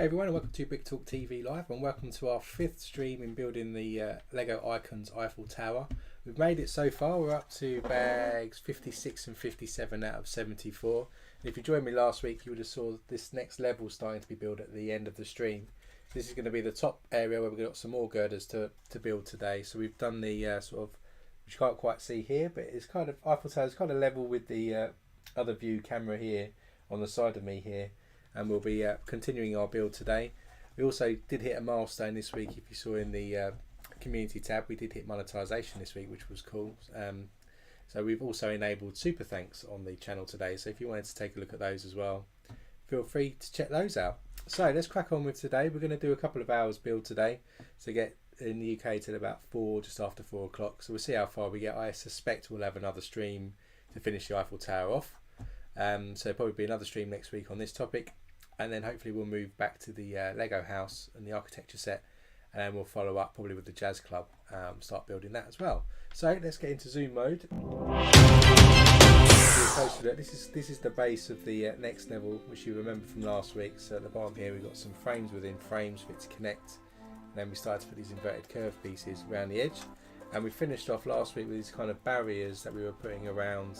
Hey everyone, and welcome to Brick Talk TV Live, and welcome to our 5th stream in building the LEGO Icons Eiffel Tower. We've made it so far. We're up to bags 56 and 57 out of 74. And if you joined me last week, you would have saw this next level starting to be built at the end of the stream. This is going to be the top area where we've got some more girders to build today. So we've done the sort of, which you can't quite see here, but it's kind of, Eiffel Tower is kind of level with the other view camera here on the side of me here. And we'll be continuing our build today. We also did hit a milestone this week. If you saw in the community tab, we did hit monetization this week, which was cool. So we've also enabled super thanks on the channel today. So if you wanted to take a look at those as well, feel free to check those out. So let's crack on with today. We're going to do a couple of hours build today to get in the UK till about 4, just after 4 o'clock. So we'll see how far we get. I suspect we'll have another stream to finish the Eiffel Tower off. So probably be another stream next week on this topic. And then hopefully we'll move back to the Lego house and the architecture set, and then we'll follow up probably with the jazz club, start building that as well. So let's get into zoom mode. This is the base of the next level, which you remember from last week. So at the bottom here we've got some frames within frames for it to connect, and then we started to put these inverted curve pieces around the edge, and we finished off last week with these kind of barriers that we were putting around.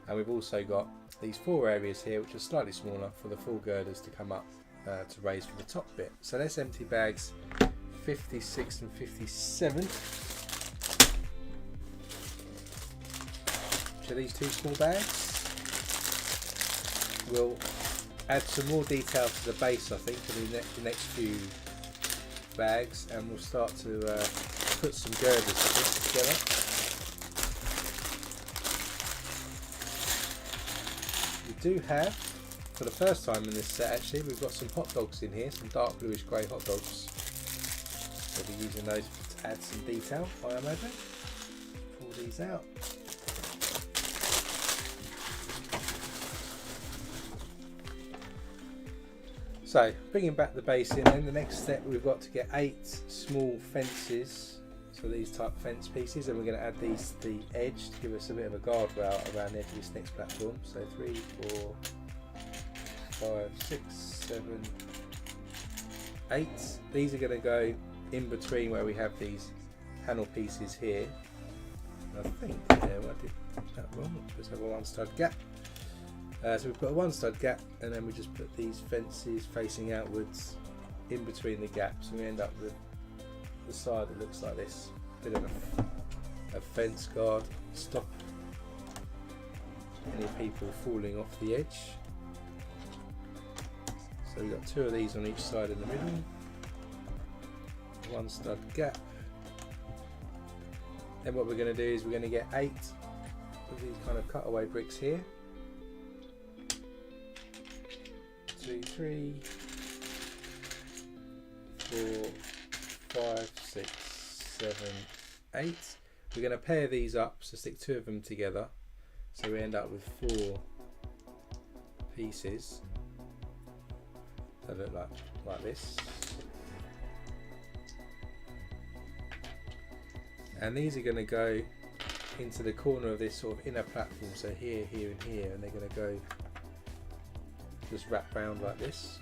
And we've also got these 4 areas here which are slightly smaller for the full girders to come up to raise for the top bit. So let's empty bags 56 and 57. So these 2 small bags. We'll add some more detail to the base, I think, for the next few bags, and we'll start to put some girders together. We do have, for the first time in this set actually, we've got some hot dogs in here, some dark bluish grey hot dogs. We'll be using those to add some detail, I imagine. Pull these out. So, bringing back the base in, then the next step we've got to get 8 small fences. So these type fence pieces, and we're going to add these to the edge to give us a bit of a guardrail around the edge of this next platform. So 3, 4, 5, 6, 7, 8. These are going to go in between where we have these panel pieces here. And I think I did that wrong. Let's have a 1 stud gap. So we've got a 1 stud gap, and then we just put these fences facing outwards in between the gaps, and we end up with the side that looks like this, bit of a fence guard, stop any people falling off the edge. So we've got 2 of these on each side in the middle, 1 stud gap. Then what we're going to do is we're going to get 8 of these kind of cutaway bricks here. 2, 3, 4, 5, 6, 7, 8. We're going to pair these up, so stick 2 of them together, so we end up with 4 pieces that look like this. And these are going to go into the corner of this sort of inner platform, so here, here and here, and they're going to go just wrap round like this.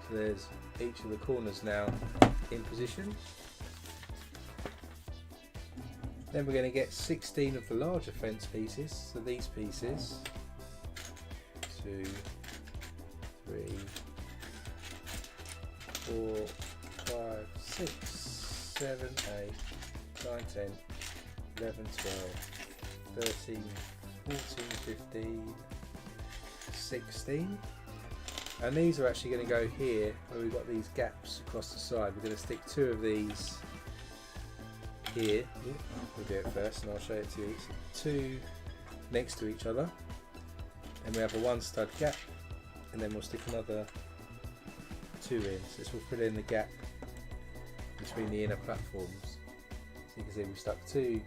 So there's each of the corners now in position. Then we're going to get 16 of the larger fence pieces. So these pieces, 2, 3, 4, 5, 6, 7, 8, 9, 10, 11, 12, 13, 14, 15, 16. And these are actually going to go here where we've got these gaps across the side. We're going to stick 2 of these here. We'll do it first and I'll show it to you. So 2 next to each other, and we have a 1 stud gap, and then we'll stick another 2 in. So this will fill in the gap between the inner platforms. So you can see we stuck 2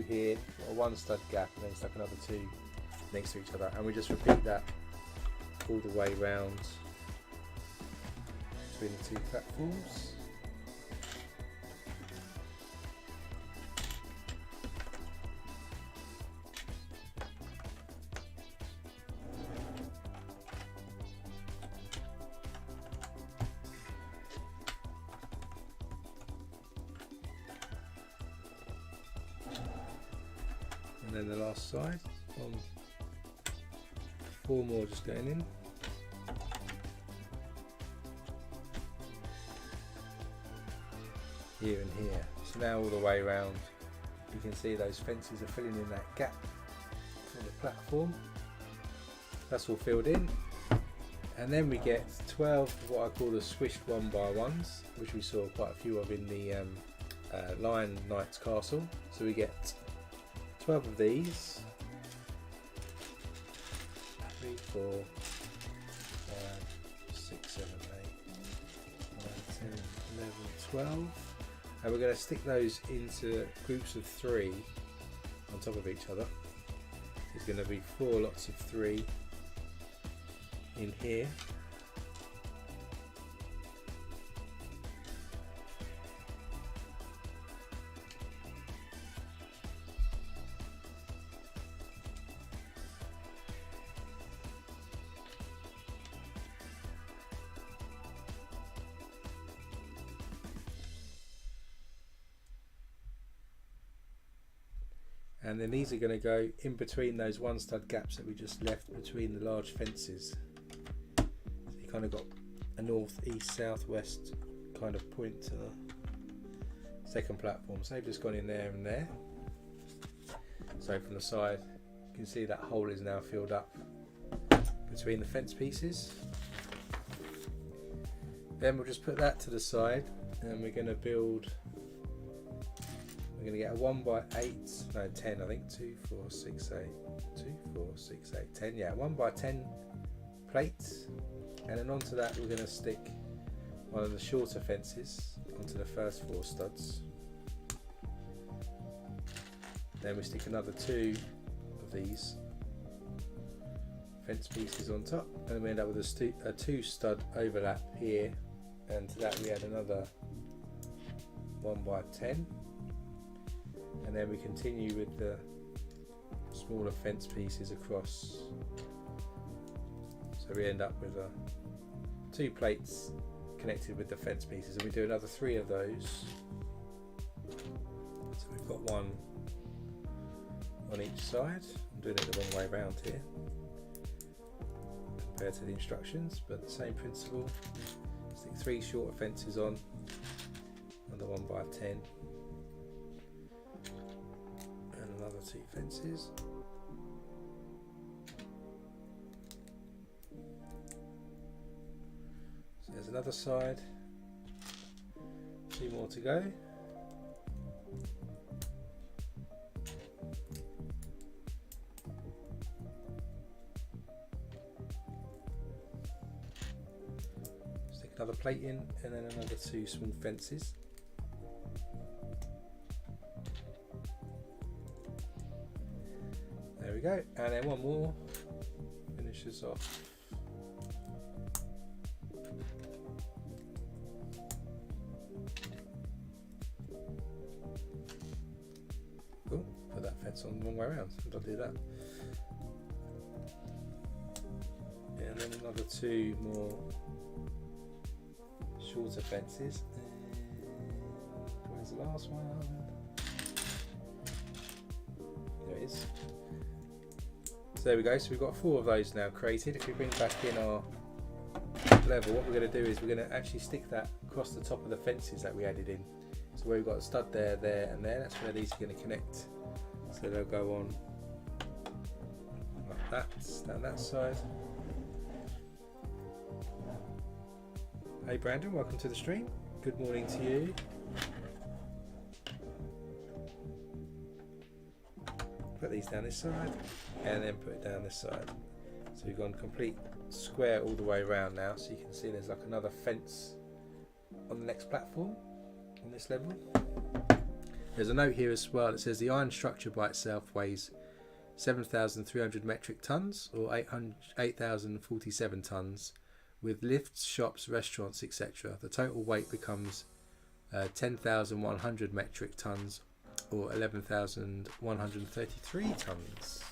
here, got a 1 stud gap, and then stuck another 2 next to each other, and we just repeat that all the way round between the 2 platforms. and then the last side. 4 more just going in. Here and here. So now all the way around, you can see those fences are filling in that gap on the platform. That's all filled in. And then we get 12 of what I call the swished 1x1s, which we saw quite a few of in the Lion Knight's Castle. So we get 12 of these. 3, 4, 5, 6, 7, 8, 9, 10, 11, 12. And we're going to stick those into groups of 3 on top of each other. There's going to be 4 lots of 3 in here. And then these are going to go in between those 1 stud gaps that we just left between the large fences. So you kind of got a north, east, south, west kind of point to the second platform. So they've just gone in there and there. So from the side, you can see that hole is now filled up between the fence pieces. Then we'll just put that to the side, and we're going to build. We're going to get a 1x8, no 10 I think, 2, 4, 6, 8, 2, 4, 6, 8, 10, yeah, 1x10 plates, and then onto that we're going to stick one of the shorter fences onto the first 4 studs. Then we stick another 2 of these fence pieces on top, and we end up with a 2 stud overlap here, and to that we add another 1x10. And then we continue with the smaller fence pieces across. So we end up with 2 plates connected with the fence pieces, and we do another 3 of those. So we've got 1 on each side. I'm doing it the wrong way around here compared to the instructions, but the same principle. Stick 3 shorter fences on the 1x10. Another 2 fences. So there's another side. 2 more to go. Stick another plate in, and then another 2 small fences. There we go, and then 1 more finishes off. Cool, put that fence on the wrong way around, I'll do that. And then another 2 more shorter fences. And where's the last one? There it is. So there we go, so we've got 4 of those now created. If we bring back in our level, what we're going to do is we're going to actually stick that across the top of the fences that we added in. So where we've got a stud there, there and there, that's where these are going to connect. So they'll go on like that, down that side. Hey Brandon, welcome to the stream. Good morning to you. Put these down this side and then put it down this side. So we've gone complete square all the way around now, so you can see there's like another fence on the next platform on this level. There's a note here as well that says the iron structure by itself weighs 7,300 metric tons or 8,047 tons. With lifts, shops, restaurants, etc., the total weight becomes 10,100 metric tons or 11,133 tons.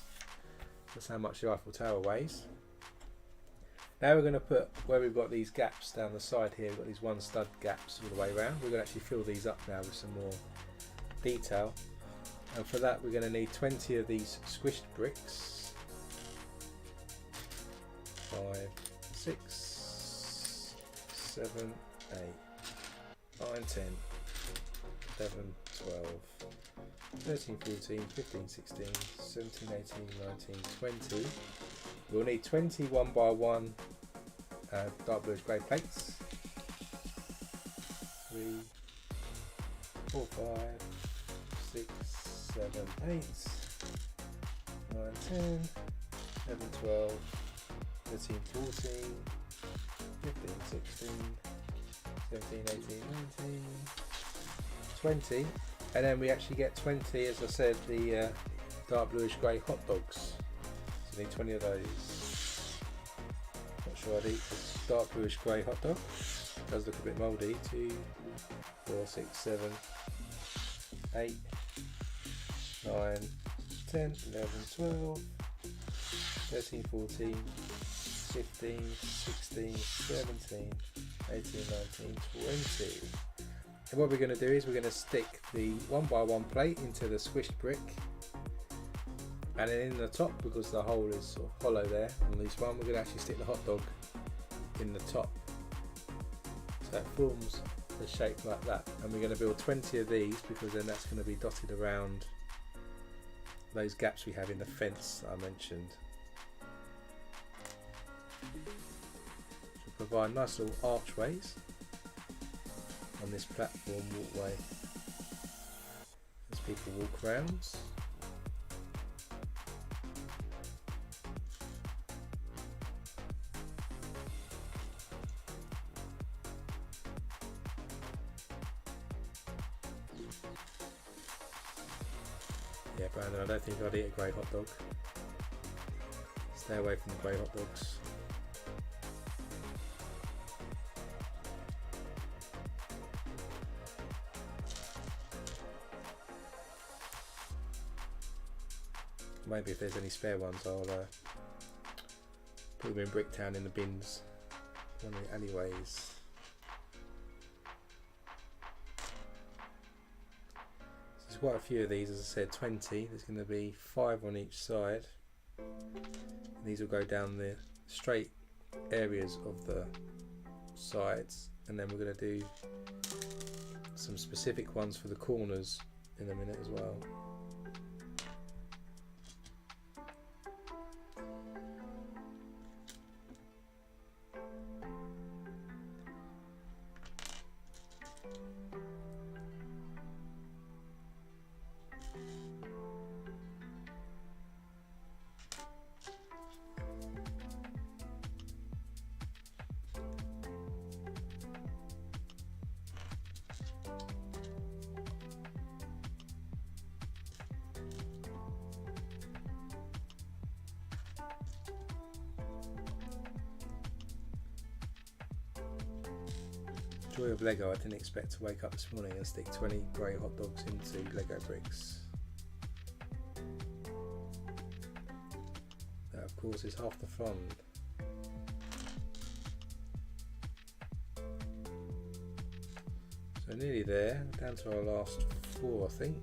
That's how much the Eiffel Tower weighs. Now we're going to put, where we've got these gaps down the side here, we've got these 1 stud gaps all the way around. We're going to actually fill these up now with some more detail. And for that we're going to need 20 of these squished bricks. 5, 6, 7, 8, 9, 10, 11, 12, 13, 14, 15, 16, 17, 18, 19, 20. We'll need 20 1 by 1 dark bluish grey plates. 3, 4, 5, 6, 7, 8, 9, 10, 11, 12, 13, 14, 15, 16, 17, 18, 19, 20. And then we actually get 20, as I said, the dark bluish grey hot dogs. So we need 20 of those. Not sure I'd eat this dark bluish grey hot dog. It does look a bit mouldy. 2, 4, 6, 7, 8, 9, 10, 11, 12, 13, 14, 15, 16, 17, 18, 19, 20. And what we're going to do is we're going to stick the 1 by 1 plate into the squished brick, and then in the top, because the hole is sort of hollow there on this one, we're going to actually stick the hot dog in the top, so it forms the shape like that. And we're going to build 20 of these, because then that's going to be dotted around those gaps we have in the fence that I mentioned. So provide nice little archways on this platform walkway as people walk around. Yeah, Brandon, I don't think I'd eat a grey hot dog. Stay away from the grey hot dogs. Maybe if there's any spare ones, I'll put them in Bricktown in the bins, one of the alleyways. There's quite a few of these, as I said, 20. There's going to be 5 on each side. And these will go down the straight areas of the sides, and then we're going to do some specific ones for the corners in a minute as well. Joy of Lego, I didn't expect to wake up this morning and stick 20 grey hot dogs into Lego bricks. That of course is half the fun. So nearly there, down to our last 4 I think.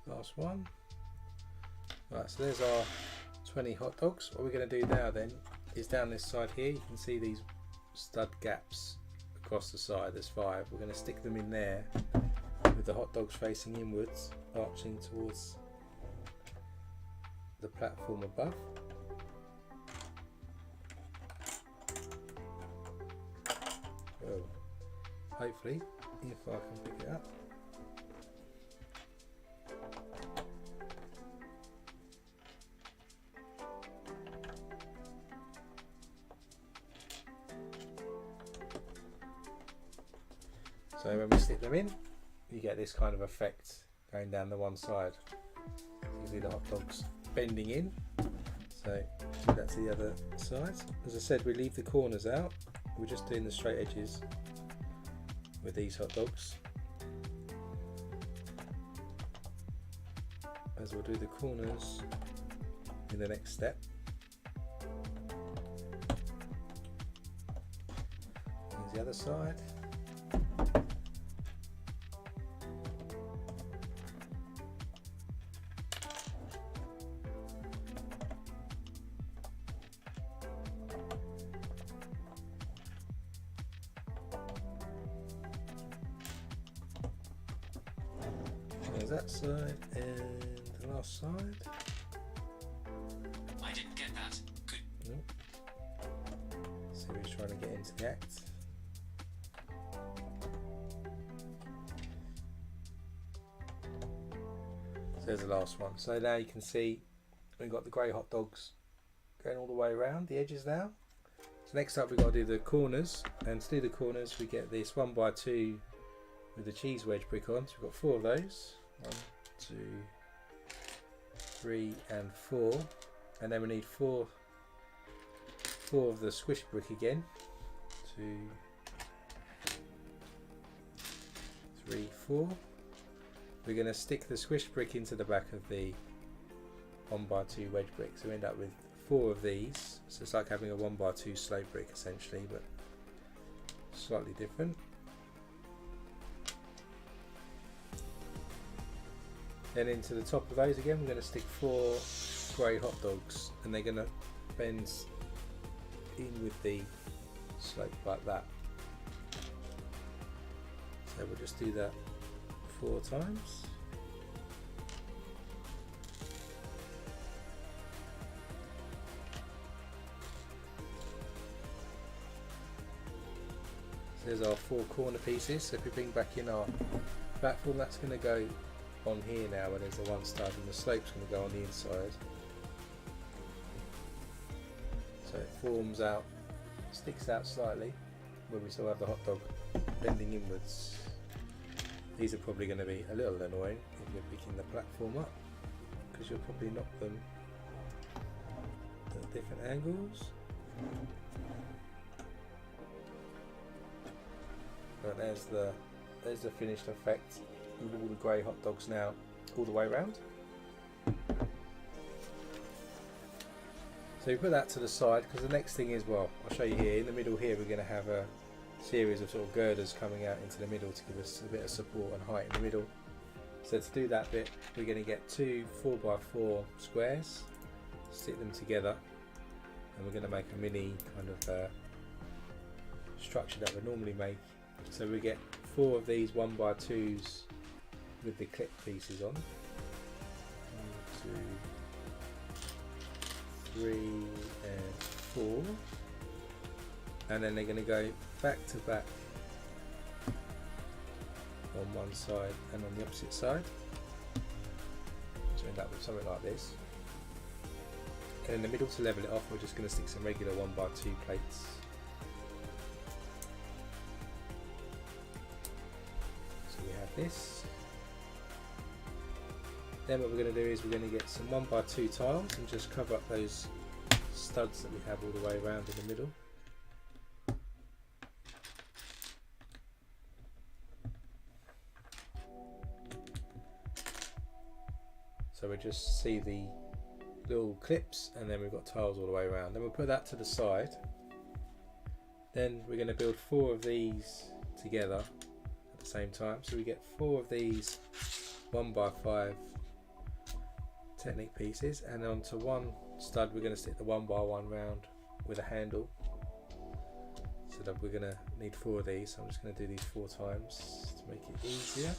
Last one. Right, so there's our 20 hot dogs. What we're going to do now then is down this side here, you can see these stud gaps across the side. There's 5. We're going to stick them in there with the hot dogs facing inwards, arching towards the platform above. Well, hopefully, if I can pick it up. So when we stick them in, you get this kind of effect going down the one side. You see the hot dogs bending in, So do that to the other side. As I said, we leave the corners out. We're just doing the straight edges with these hot dogs, as we'll do the corners in the next step. Here's the other side. There's that side and the last side. I didn't get that. Good. Nope. So we're trying to get into the act. So there's the last one. So now you can see we've got the grey hot dogs going all the way around the edges now. So next up we've got to do the corners, and to do the corners we get this 1x2 with the cheese wedge brick on. So we've got 4 of those. 1, 2, 3 and 4, and then we need 4 of the squish brick again. 2, 3, 4. We're going to stick the squish brick into the back of the 1x2 wedge brick, so we end up with 4 of these. So it's like having a 1x2 slope brick essentially, but slightly different. Then into the top of those again we're going to stick 4 grey hot dogs, and they're going to bend in with the slope like that. So we'll just do that 4 times. So there's our 4 corner pieces. So if we bring back in our platform, that's going to go on here now, and there's the one stud, and the slope's going to go on the inside. So it forms out, sticks out slightly where we still have the hot dog bending inwards. These are probably going to be a little annoying if you're picking the platform up, because you'll probably knock them at different angles. But there's the finished effect with all the grey hot dogs now all the way around. So we put that to the side, because the next thing is, well, I'll show you here, in the middle here we're going to have a series of sort of girders coming out into the middle to give us a bit of support and height in the middle. So to do that bit we're going to get 2 4x4 squares, stick them together, and we're going to make a mini kind of structure that we normally make. So we get 4 of these 1x2s with the clip pieces on. 1, 2, 3 and 4, and then they're going to go back to back on one side and on the opposite side, so end up with something like this. And in the middle, to level it off, we're just going to stick some regular 1x2 plates. So we have this. Then what we're going to do is we're going to get some 1x2 tiles and just cover up those studs that we have all the way around in the middle. So we just see the little clips, and then we've got tiles all the way around. Then we'll put that to the side. Then we're going to build 4 of these together at the same time. So we get 4 of these 1x5 Technic pieces, and onto one stud we're going to stick the 1x1 round with a handle. So that we're going to need 4 of these. So I'm just going to do these 4 times to make it easier.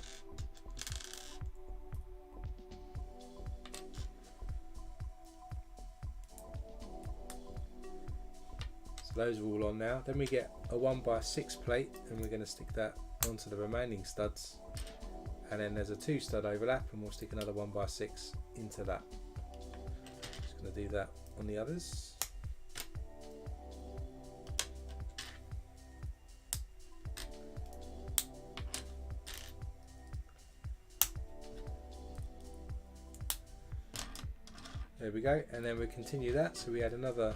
So those are all on now. Then we get a 1x6 plate, and we're going to stick that onto the remaining studs. And then there's a 2 stud overlap, and we'll stick another 1x6 into that. Just going to do that on the others. There we go, and then we continue that, so we add another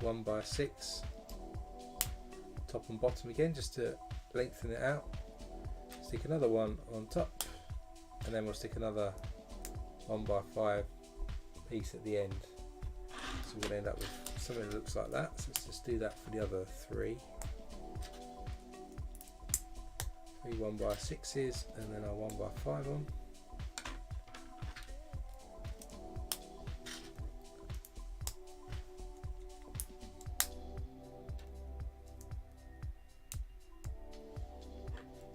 1x6 top and bottom again, just to lengthen it out. Stick another one on top, and then we'll stick another 1x5 piece at the end. So we're going to end up with something that looks like that. So let's just do that for the other three 1x6s, and then our 1x5 on.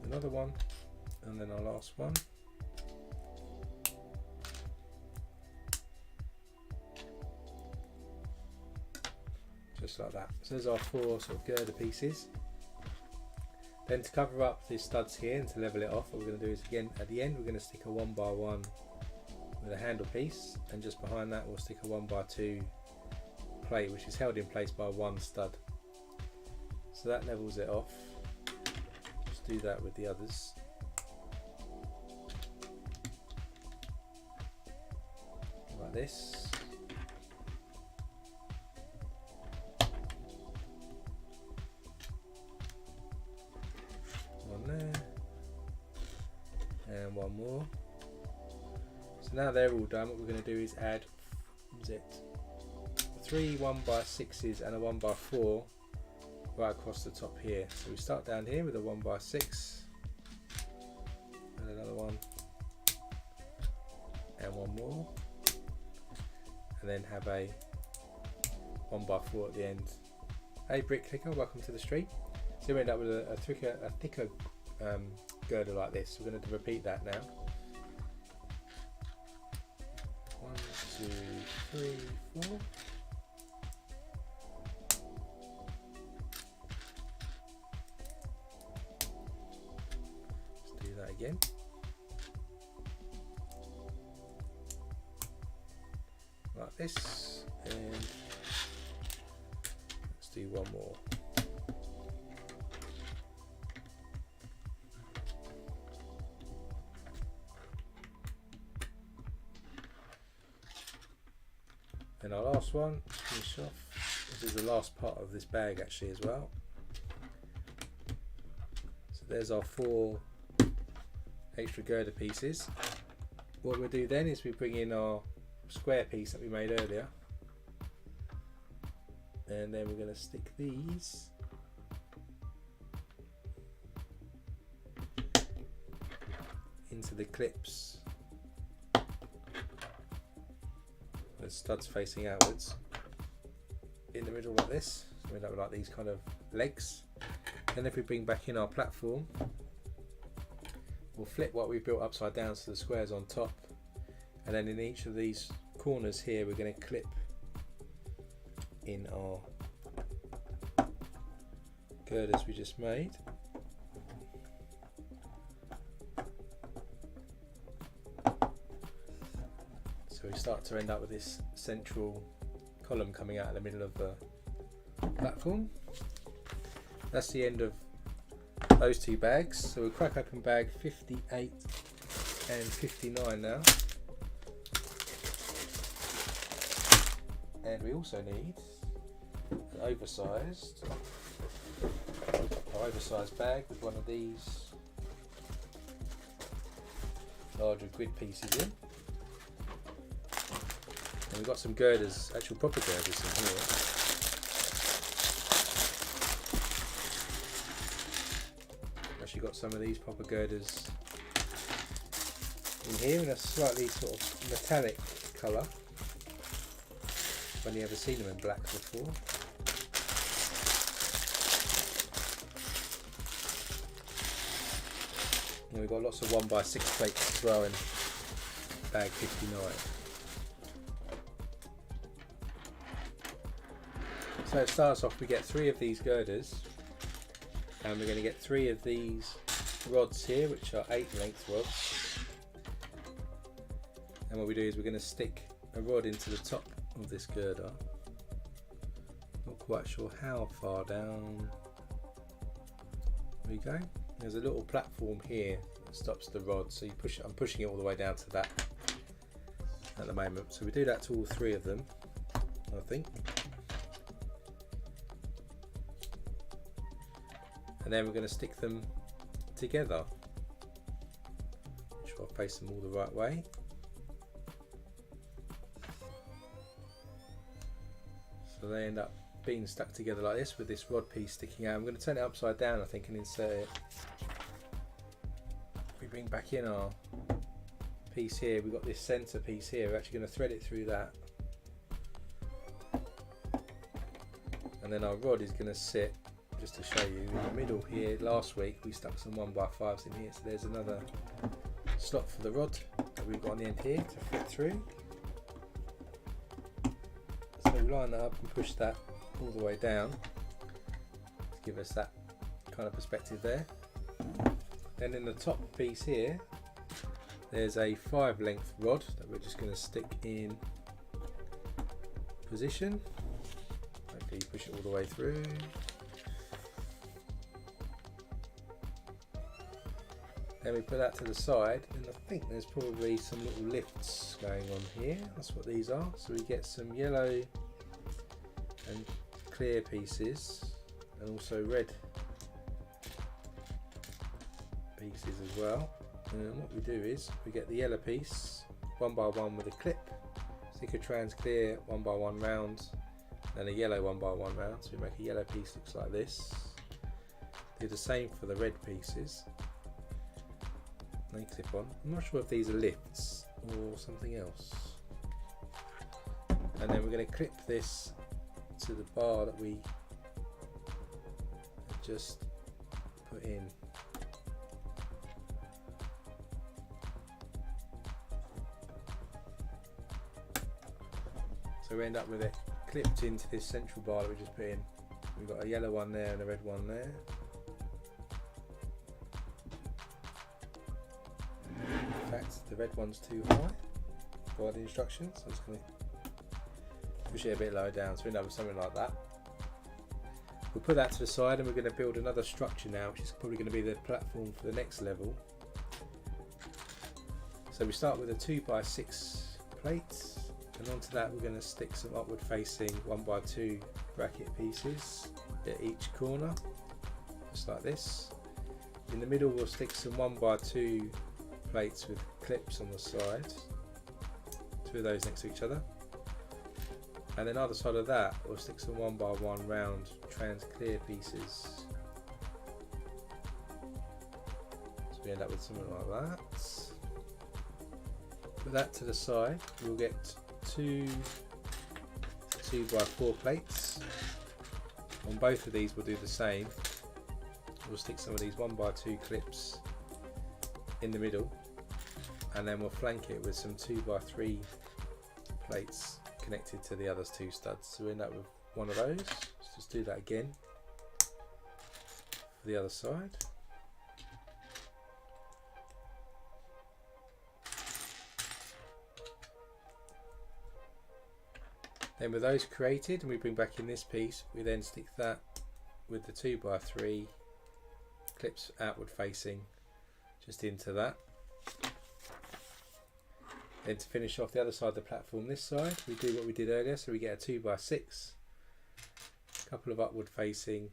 Another one, and then our last one. Just like that. So there's our four sort of girder pieces. Then to cover up the studs here and to level it off, what we're going to do is, again at the end we're going to stick a 1x1 with a handle piece, and just behind that we'll stick a 1x2 plate, which is held in place by one stud. So that levels it off. Just do that with the others. Like this. And one more. So now they're all done, what we're going to do is add, three 1x6s and a 1x4 right across the top here. So we start down here with a 1x6 and another one and one more, and then have a 1x4 at the end. Hey brick clicker, welcome to the stream. So we end up with a thicker girder like this. We're going to repeat that now. 1, 2, 3, 4. Let's do that again. Like this, and let's do one more. And our last one, finish off. This is the last part of this bag actually as well. So there's our four extra girder pieces. What we'll do then is we bring in our square piece that we made earlier, and then we're going to stick these into the clips. The studs facing outwards in the middle like this. So we end up with like these kind of legs. And if we bring back in our platform, we'll flip what we've built upside down so the square's on top, and then in each of these corners here we're going to clip in our girders we just made. So we start to end up with this central column coming out in the middle of the platform. That's the end of those two bags. So we'll crack open bag 58 and 59 now. And we also need an oversized bag with one of these larger grid pieces in. And we've got some girders, actual proper girders in here. Actually got some of these proper girders in here in a slightly sort of metallic colour. I've only ever seen them in black before. And we've got lots of 1x6 plates as well in bag 59. So it starts off, we get 3 of these girders, and we're going to get 3 of these rods here, which are 8 length rods. And what we do is we're going to stick a rod into the top of this girder. Not quite sure how far down. There we go. There's a little platform here that stops the rod, so you push it. I'm pushing it all the way down to that. at the moment. So we do that to all 3 of them, I think. And then we're going to stick them together. Make sure I face them all the right way. So they end up being stuck together like this with this rod piece sticking out. I'm going to turn it upside down, I think, and insert it. We bring back in our piece here. We've got this centre piece here. We're actually going to thread it through that. And then our rod is going to sit, just to show you, in the middle here. Last week we stuck some 1x5s in here, so there's another slot for the rod that we've got on the end here to fit through. So we line that up and push that all the way down to give us that kind of perspective there. Then in the top piece here, there's a 5 length rod that we're just going to stick in position. Hopefully you push it all the way through. Then we put that to the side, and I think there's probably some little lifts going on here. That's what these are. So we get some yellow and clear pieces, and also red pieces as well. And what we do is we get the yellow piece 1x1 with a clip, stick a trans clear 1x1 round, and a yellow 1x1 round. So we make a yellow piece looks like this. Do the same for the red pieces. They clip on. I'm not sure if these are lifts or something else. And then we're going to clip this to the bar that we just put in. So we end up with it clipped into this central bar that we just put in. We've got a yellow one there and a red one there. In fact, the red one's too high by the instructions, so I'm just going to push it a bit lower down, so we end up with something like that. We'll put that to the side, and we're going to build another structure now, which is probably going to be the platform for the next level. So we start with a 2x6 plate, and onto that we're going to stick some upward facing 1x2 bracket pieces at each corner, just like this. In the middle we'll stick some 1x2 plates with clips on the side, 2 of those next to each other, and then either side of that we'll stick some 1x1 round trans clear pieces, so we end up with something like that. Put that to the side. We'll get 2 2x4 plates. On both of these we'll do the same. We'll stick some of these 1x2 clips in the middle, and then we'll flank it with some 2x3 plates connected to the other 2 studs. So we end up with one of those. Let's just do that again for the other side. Then with those created, and we bring back in this piece, we then stick that with the 2x3 clips outward facing just into that. Then to finish off the other side of the platform, this side, we do what we did earlier, so we get a 2x6, a couple of upward facing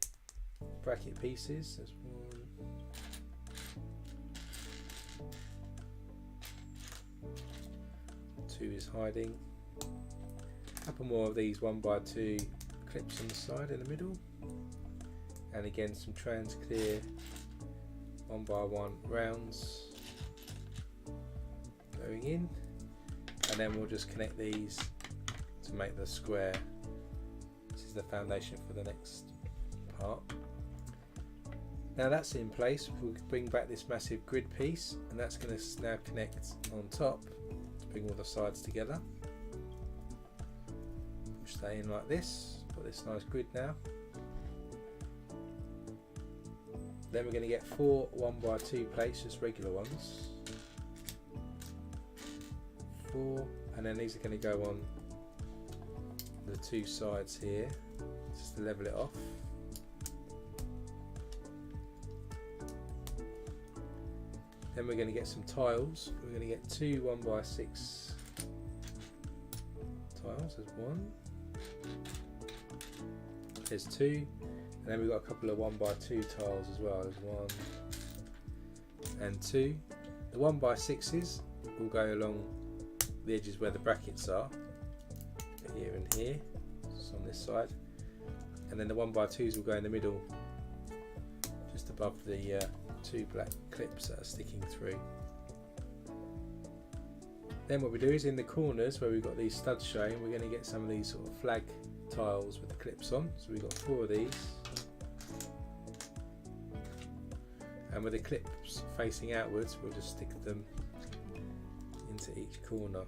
bracket pieces. There's 1, 2 is hiding. A couple more of these 1x2 clips on the side in the middle, and again some trans clear 1x1 rounds going in, and then we'll just connect these to make the square. This is the foundation for the next part. Now that's in place, we'll bring back this massive grid piece, and that's going to now connect on top to bring all the sides together. Push that in like this, got this nice grid now. Then we're going to get 4 1x2 plates, just regular ones. 4, and then these are going to go on the 2 sides here, just to level it off. Then we're going to get some tiles. We're going to get 2 1x6 tiles. There's one, there's two, and then we've got a couple of 1x2 tiles as well. There's one and two. The 1x6s will go along the edges where the brackets are, here and here, just on this side, and then the 1x2s will go in the middle, just above the two black clips that are sticking through. Then what we do is in the corners where we've got these studs showing, we're going to get some of these sort of flag tiles with the clips on. So we've got 4 of these, and with the clips facing outwards we'll just stick them into each corner.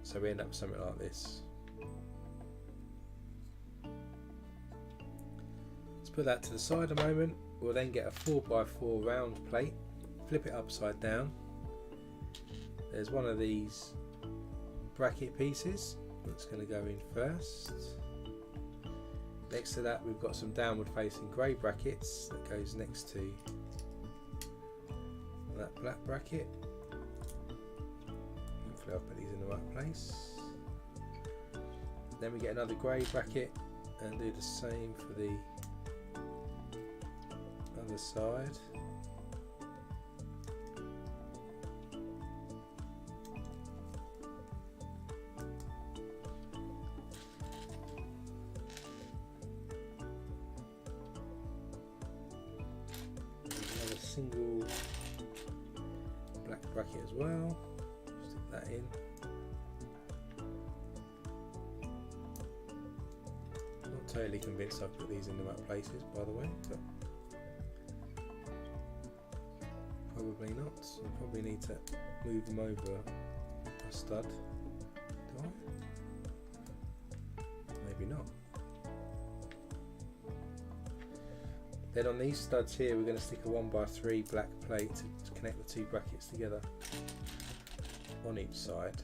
So we end up with something like this. Let's put that to the side a moment. We'll then get a 4x4 round plate, flip it upside down. There's one of these bracket pieces that's going to go in first. Next to that we've got some downward facing grey brackets that goes next to that black bracket. Hopefully I'll put these in the right place. Then we get another grey bracket and do the same for the other side. Another single black bracket as well. Stick that in. Not totally convinced I've put these in the right places, by the way, but probably not. I probably need to move them over a stud. Do I? Maybe not. Then on these studs here we're going to stick a 1x3 black plate to connect the two brackets together on each side.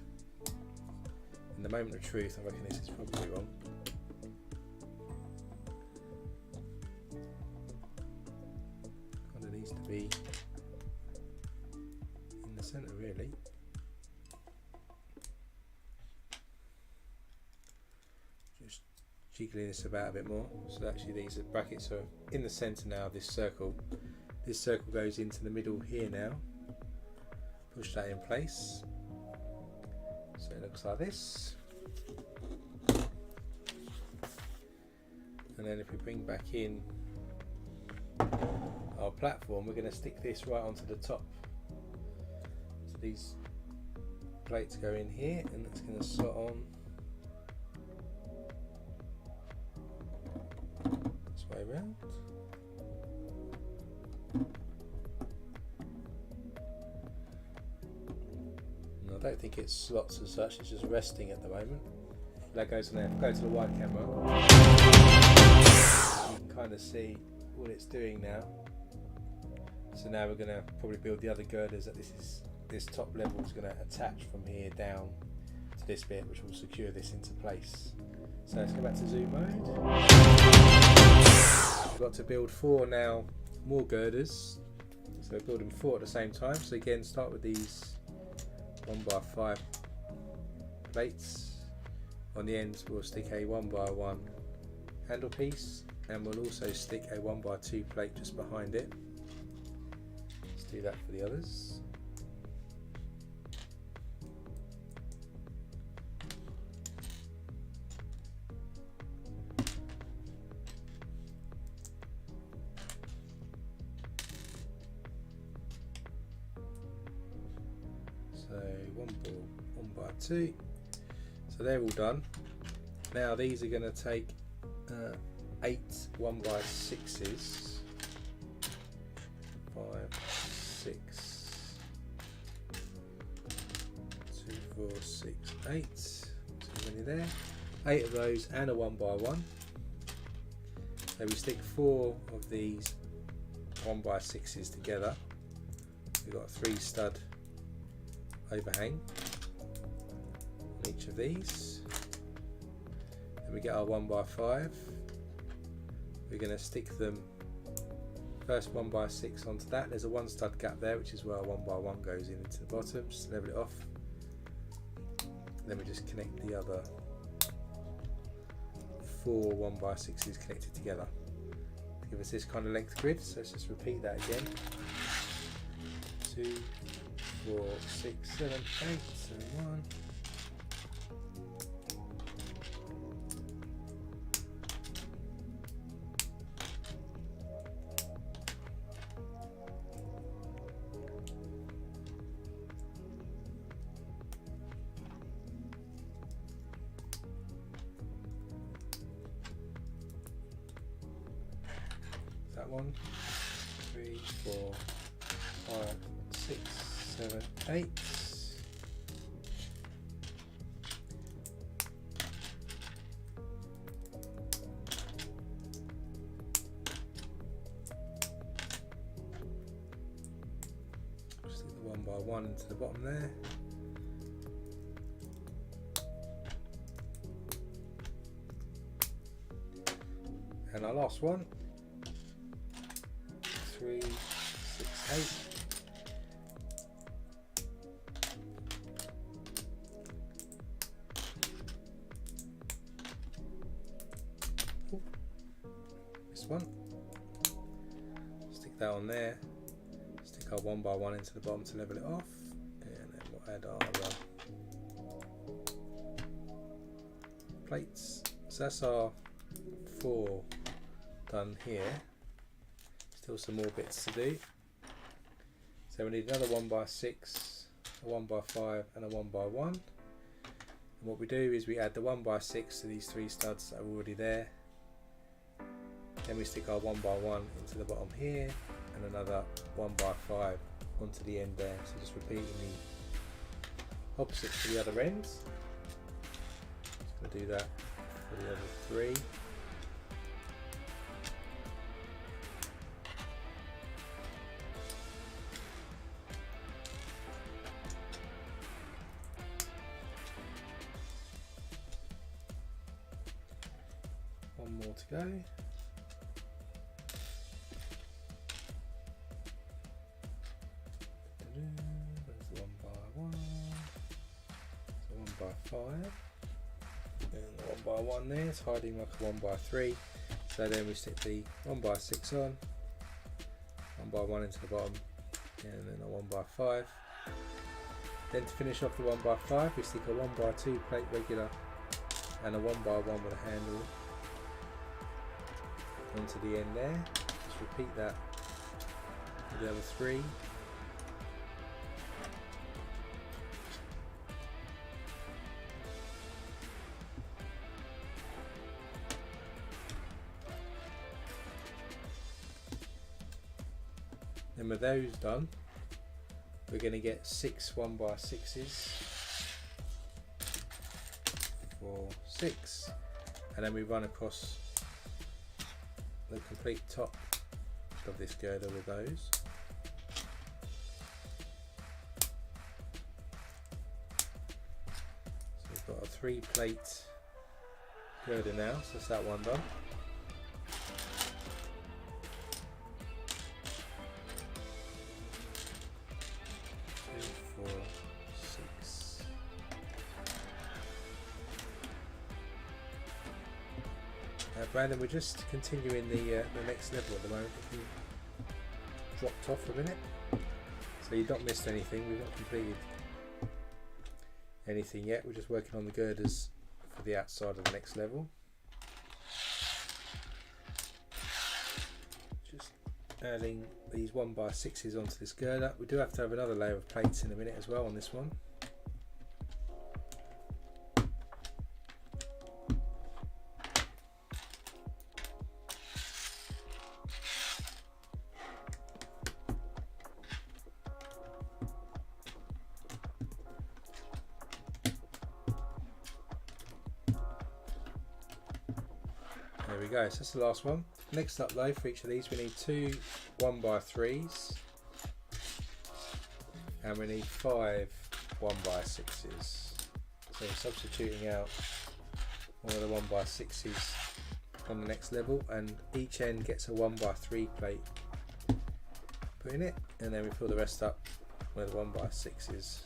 In the moment of truth I reckon this is probably wrong. Kind of needs to be in the centre really. Just jiggling this about a bit more. So actually these brackets are in the centre now of this circle. This circle goes into the middle here now. Push that in place. So it looks like this. And then if we bring back in our platform, we're going to stick this right onto the top. So these plates go in here and it's going to slot on this way around. And I don't think it slots as such, it's just resting at the moment. That goes on there. If I go to the wide camera, you can kind of see what it's doing now. So now we're going to probably build the other girders that this top level is going to attach from here down to this bit, which will secure this into place. So let's go back to zoom mode. We've got to build 4 now more girders. So we're building 4 at the same time. So again, start with these 1x5 plates. On the ends we'll stick a 1x1 handle piece, and we'll also stick a 1x2 plate just behind it. Let's do that for the others. So 1x2. So they're all done. Now these are going to take 8 1x6s. 5, 6, 2, 4, 6, 8. So many there. 8 of those and a 1x1. So we stick 4 of these 1x6s together. We've got a 3 stud overhang on each of these. Then we get our 1x5. We're going to stick them first 1x6 onto that. There's a 1 stud gap there, which is where our 1x1 goes into the bottom. Just level it off. Then we just connect the other 4 1x6s connected together to give us this kind of length grid. So let's just repeat that again. 2, 4, 6, 7, 8, so 1. That 1, 3, 4, 5, 6, 7, 8. Stick the 1x1 into the bottom there. And our last one. 3, 6, 8. This one. Stick that on there. Stick our 1x1 into the bottom to level it off, and then we'll add our plates. So that's our 4 done here. Still some more bits to do. So we need another 1x6, a 1x5 and a 1x1. And what we do is we add the 1x6 to these 3 studs that are already there. Then we stick our 1x1 into the bottom here and another 1x5 onto the end there. So just repeating the opposite to the other ends. Just going to do that for the other 3. One more to go. There's the 1x1, so 1x5, and the 1x1 there, it's hiding like a 1x3. So then we stick the 1x6 on, 1x1 into the bottom, and then a 1x5. Then to finish off the 1x5, we stick a 1x2 plate regular and a 1x1 with a handle onto the end there. Just repeat that for the other 3. Then with those done, we're going to get 6 1x6s, 4, 6, and then we run across the complete top of this girder with those. So we've got a 3 plate girder now, so that's that one done. Brandon, we're just continuing the next level at the moment. If you dropped off for a minute, so you've not missed anything. We've not completed anything yet. We're just working on the girders for the outside of the next level. Just adding these 1x6s onto this girder. We do have to have another layer of plates in a minute as well on this one. There we go, so that's the last one. Next up though, for each of these we need 2 1x3s and we need 5 1x6s. So substituting out one of the 1x6s on the next level, and each end gets a 1x3 plate put in it, and then we fill the rest up with 1x6s.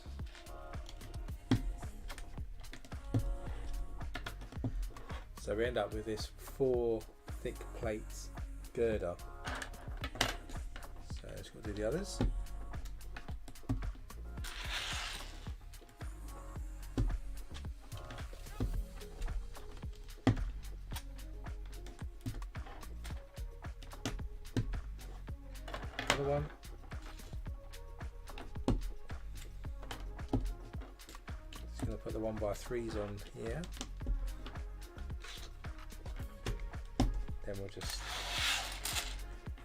So we end up with this 4 thick plates girder. So let's go do the others. Another one. Just going to put the 1x3s on here. Then we'll just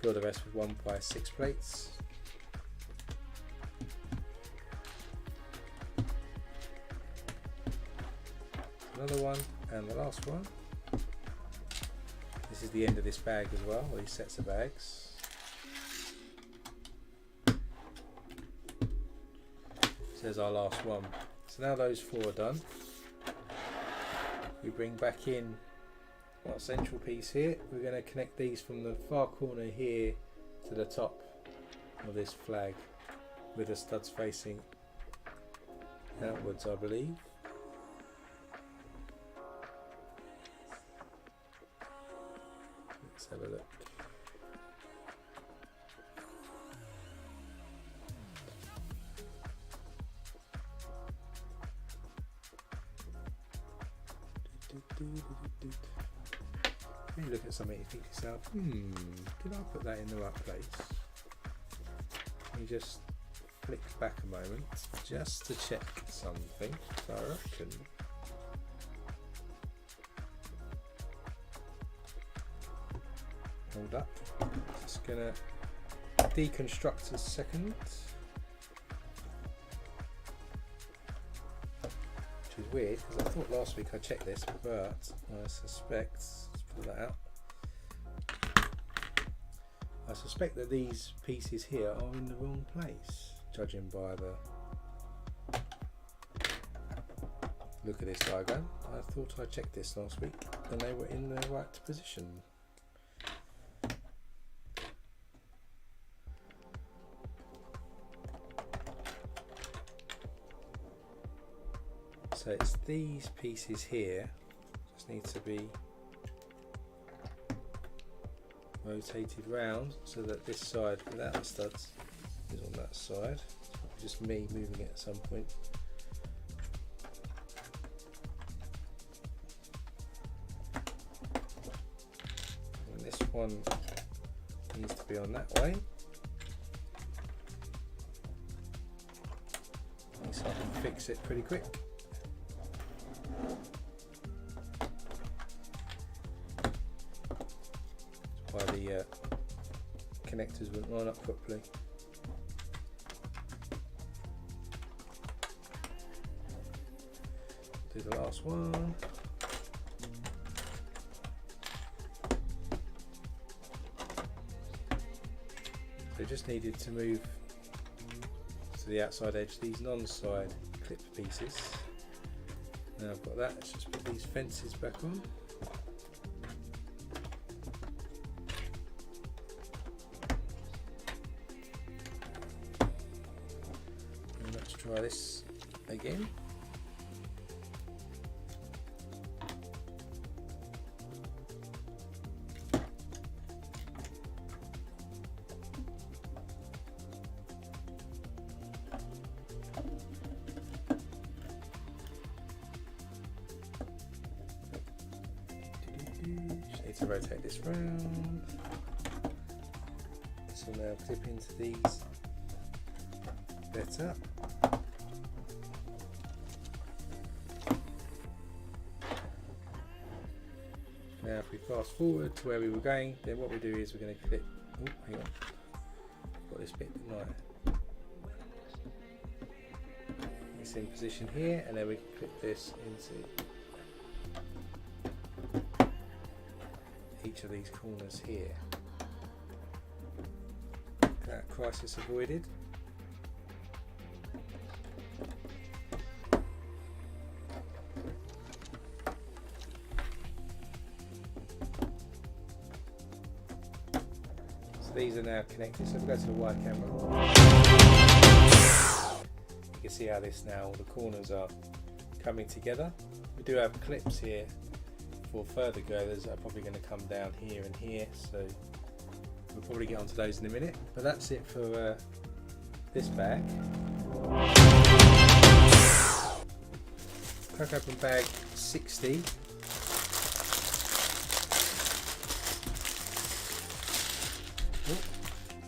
fill the rest with 1x6 plates. Another one, and the last one. This is the end of this bag as well, or these sets of bags. So there's our last one. So now those 4 are done. We bring back in our central piece here. We're going to connect these from the far corner here to the top of this flag with the studs facing outwards, I believe. Let's have a look. When you look at something, you think to yourself, did I put that in the right place? You just flick back a moment just to check something. So I reckon hold up. Just gonna deconstruct a second. Which is weird because I thought last week I checked this, but I suspect, let's pull that out. I suspect that these pieces here are in the wrong place, judging by the look of this diagram. I thought I checked this last week and they were in the right position. So it's these pieces here, just need to be rotated round so that this side without the studs is on that side. It's just me moving it at some point. And this one needs to be on that way. So I can fix it pretty quick. Why the connectors wouldn't line up properly. Do the last one. So just needed to move to the outside edge these non-side clip pieces. Now I've got that, let's just put these fences back on. And let's try this again. Just need to rotate this round. This will now clip into these better. Now if we fast forward to where we were going, then what we do is we're going to clip, oh hang on, got this bit, didn't I? It's in position here, and then we can clip this into each of these corners here. That crisis avoided. So these are now connected. So if we go to the wide camera, you can see how this now, all the corners are coming together. We do have clips here for further girders that are probably going to come down here and here, so we'll probably get onto those in a minute. But that's it for this bag. Crack open bag 60.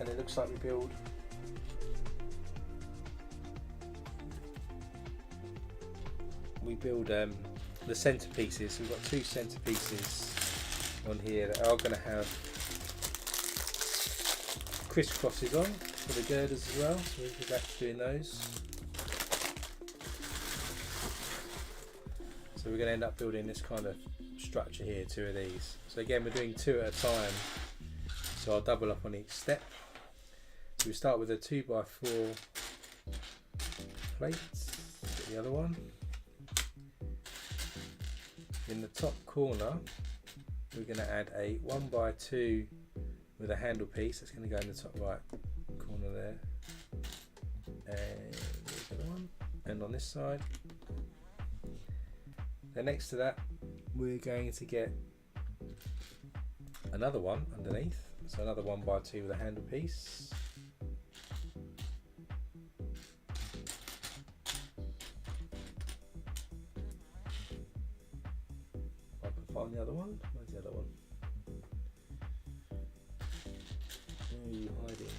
And it looks like we build the centerpieces. We've got two centerpieces on here that are going to have crisscrosses on for the girders as well, so we'll be back to doing those. So we're going to end up building this kind of structure here, two of these. So again, we're doing two at a time, so I'll double up on each step. So we start with a 2x4 plate, get the other one. In the top corner, we're going to add a 1x2 with a handle piece. That's going to go in the top right corner there. And there's the other one. And on this side. Then next to that, we're going to get another one underneath. So another 1x2 with a handle piece. Find the other one. Where's the other one? Where are you hiding?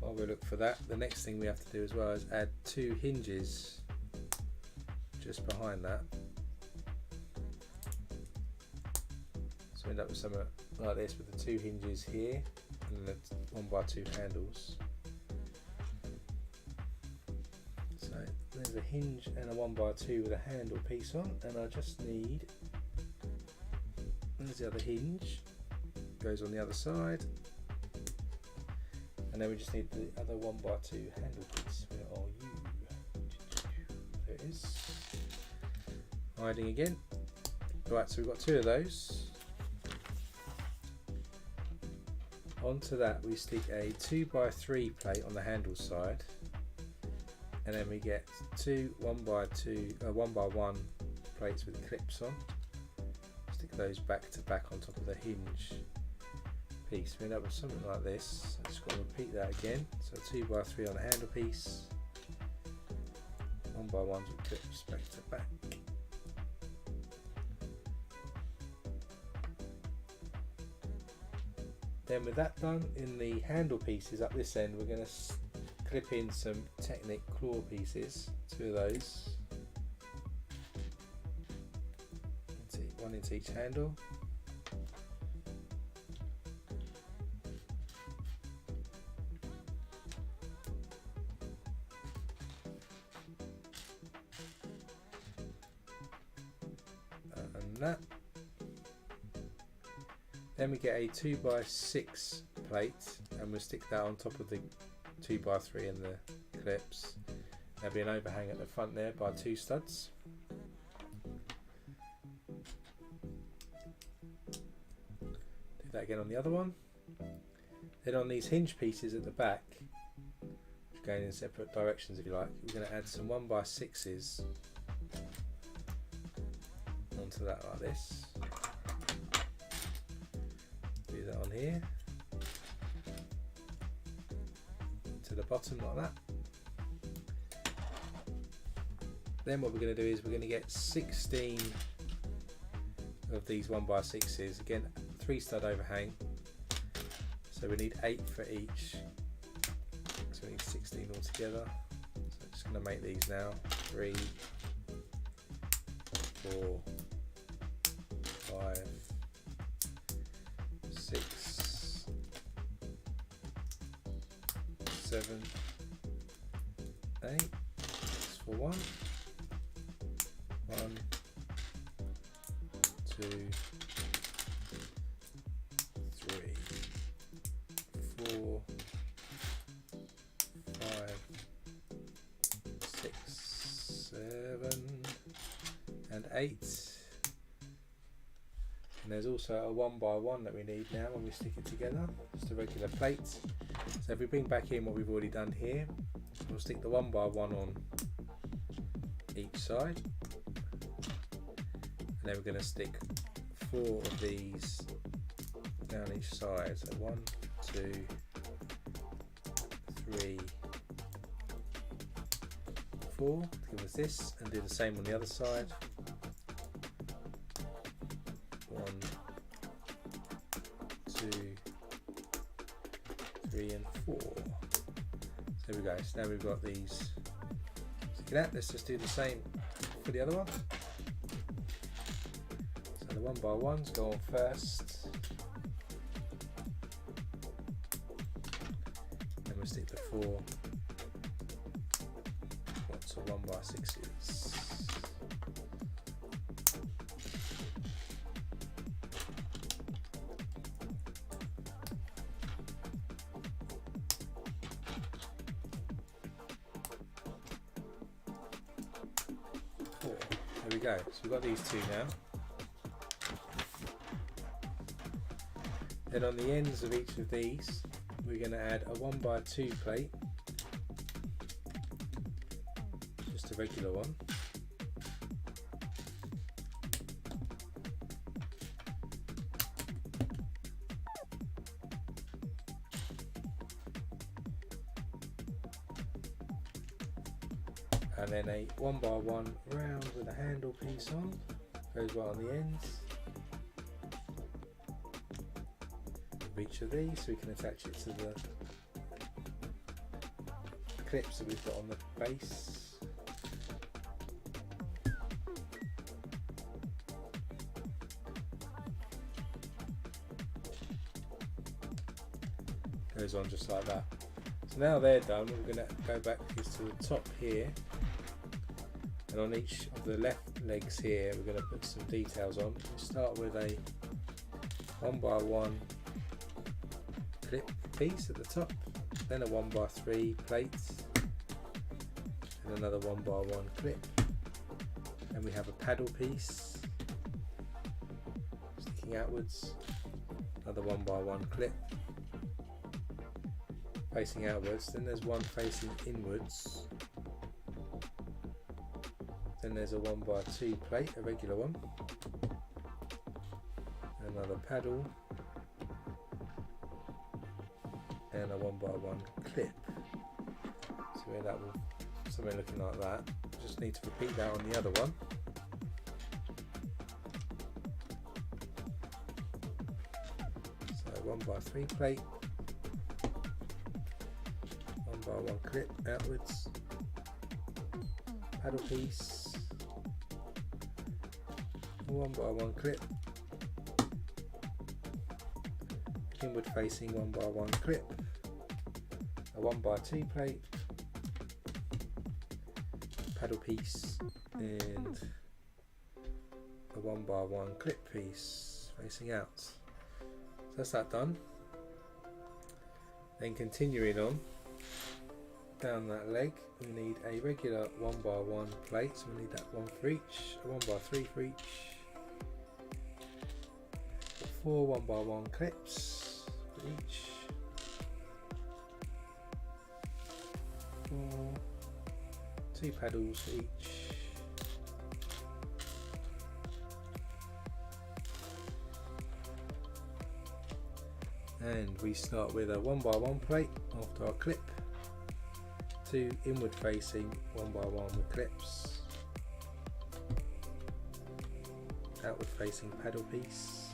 While we look for that, the next thing we have to do as well is add two hinges just behind that. So we end up with something like this with the two hinges here and the 1x2 handles. There's a hinge and a 1x2 with a handle piece on, and I just need, there's the other hinge, goes on the other side, and then we just need the other 1x2 handle piece. Where are you? There it is. Hiding again. Right, so we've got two of those. Onto that we stick a 2x3 plate on the handle side. And then we get two 1x1 plates with clips on. Stick those back to back on top of the hinge piece. We end up with something like this. I'm just going to repeat that again. So 2x3 on the handle piece, 1x1s with clips back to back. Then with that done, in the handle pieces up this end, we're going to clip in some Technic claw pieces, two of those, one into each handle. And that. Then we get a 2x6 plate and we'll stick that on top of the 2x3 and the clips. There'll be an overhang at the front there by two studs. Do that again on the other one. Then on these hinge pieces at the back, which are going in separate directions if you like, we're going to add some 1x6s onto that like this. Do that on here. To the bottom like that. Then what we're going to do is we're going to get 16 of these 1x6s, again 3 stud overhang, so we need 8 for each, so we need 16 altogether. So I'm just going to make these now. 3, 4, 5, 6, 7, 8. That's for 1, 2, 3, 4, 5, 6, 7, 8. And there's also a 1x1 that we need now when we stick it together, just a regular plate. So if we bring back in what we've already done here, we'll stick the 1x1 on each side, and then we're going to stick 4 of these down each side. So 1, 2, 3, 4 to give us this, and do the same on the other side. 1, 2, 3 and 4. So there we go. So now we've got these. Let's just do the same for the other one. So the 1x1s go on first, and we'll stick the 4 lots of 1x6s. There we go, so we've got these 2 now. Then on the ends of each of these, we're going to add a 1x2 plate, just a regular one. And then a 1x1 round with a handle piece on, goes right on the ends of each of these, so we can attach it to the clips that we've got on the base. Goes on just like that. So now they're done, we're going to go back to the top here. And on each of the left legs here, we're going to put some details on. We start with a 1x1 clip piece at the top, then a 1x3 plate, and another 1x1 clip. And we have a paddle piece sticking outwards, another 1x1 clip facing outwards, then there's one facing inwards. Then there's a 1x2 plate, a regular one, another paddle, and a 1x1 clip. So we end up with something looking like that. Just need to repeat that on the other one. So 1x3 plate, 1x1 clip outwards, paddle piece, 1x1 clip, inward facing 1x1 clip, a 1x2 plate, paddle piece, and a 1x1 clip piece facing out. So that's that done. Then continuing on down that leg, we need a regular 1x1 plate, so we need that one for each, a 1x3 for each, 4 1x1 clips for each, 4, 2 paddles for each, and we start with a 1x1 plate after our clip, 2 inward facing 1x1 with clips, outward facing paddle piece,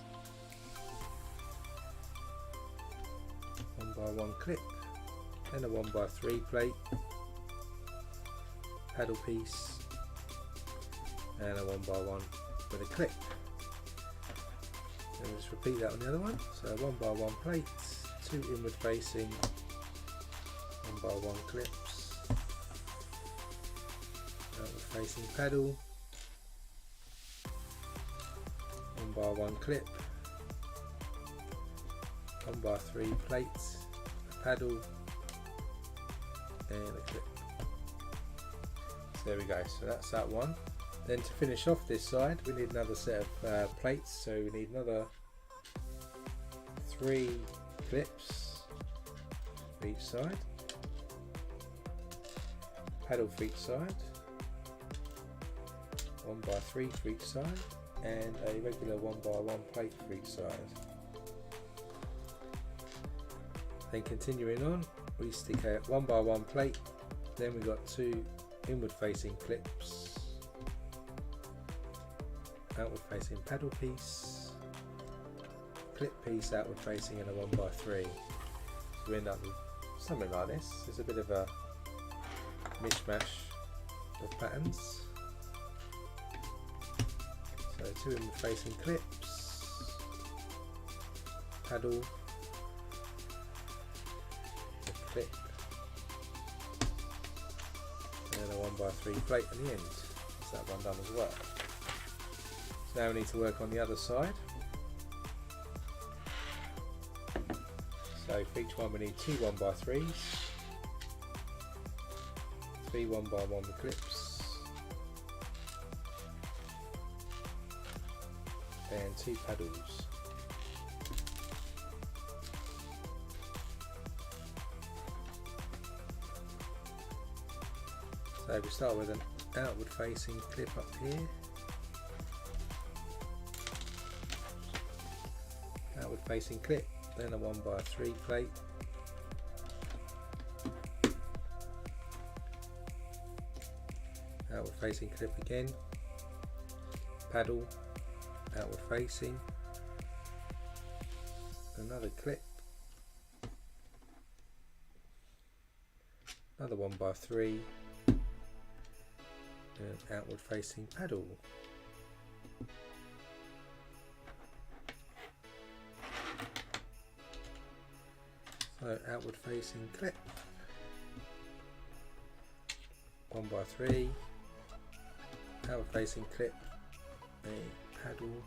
1x1 clip, then a 1x3 plate, paddle piece, and a 1x1 with a clip. And just repeat that on the other one. So 1x1 plate, 2 inward facing 1x1 clips, outward facing paddle, 1x1 clip, 1x3 plate, a paddle, and a clip. So there we go, so that's that one. Then to finish off this side, we need another set of plates, so we need another 3 clips for each side, paddle for each side, 1x3 for each side, and a regular 1x1 plate for each side. Then continuing on, we stick a 1x1 plate, then we've got 2 inward facing clips, outward facing paddle piece, clip piece outward facing, and a 1x3. So we end up with something like this. There's a bit of a mishmash of patterns. So 2 inward facing clips, paddle, a clip, and a 1x3 plate at the end. That's that one done as well. So now we need to work on the other side. So for each one we need 2 1x3s, 3 1x1 clips, and 2 paddles. So we start with an outward facing clip up here, outward facing clip, then a 1x3 plate, outward facing clip again, paddle, outward facing, another clip, another 1x3, and outward facing paddle. So outward facing clip, 1x3, outward facing clip, a paddle,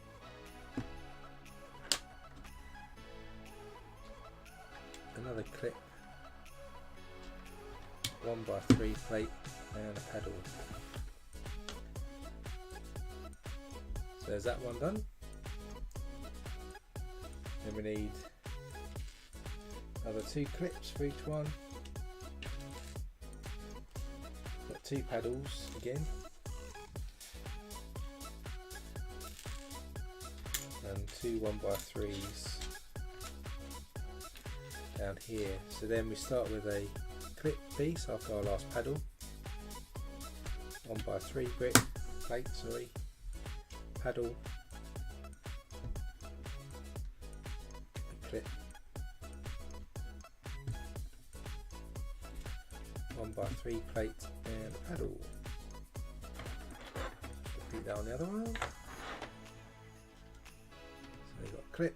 another clip, 1x3 plate, and a paddle. So there's that one done. Then we need another 2 clips for each one. Got 2 paddles again, and 2 1x3s down here. So then we start with a clip piece after our last paddle, 1x3 plate, sorry, paddle, a clip, 1x3 plate, and a paddle. Repeat that on the other one. So we've got a clip,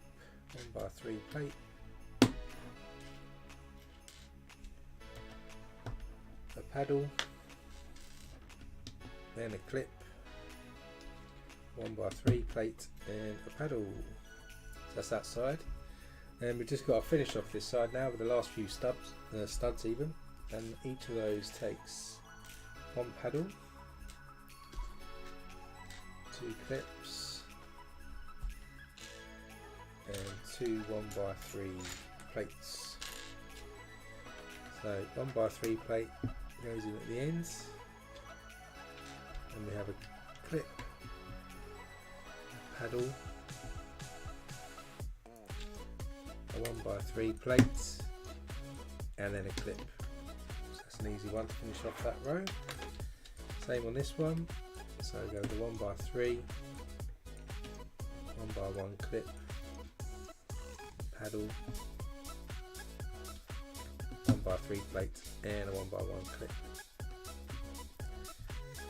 1x3 plate, a paddle, then a clip, 1x3 plate, and a paddle. So that's that side. And we've just got to finish off this side now with the last few studs even. And each of those takes 1 paddle, 2 clips, and 2 1x3 plates. So 1x3 plate goes in at the ends, and we have a clip, a paddle, a 1x3 plate, and then a clip. So that's an easy one to finish off that row. Same on this one. So go the 1x3, 1x1 clip, paddle, 1x3 plate, and a 1x1 clip.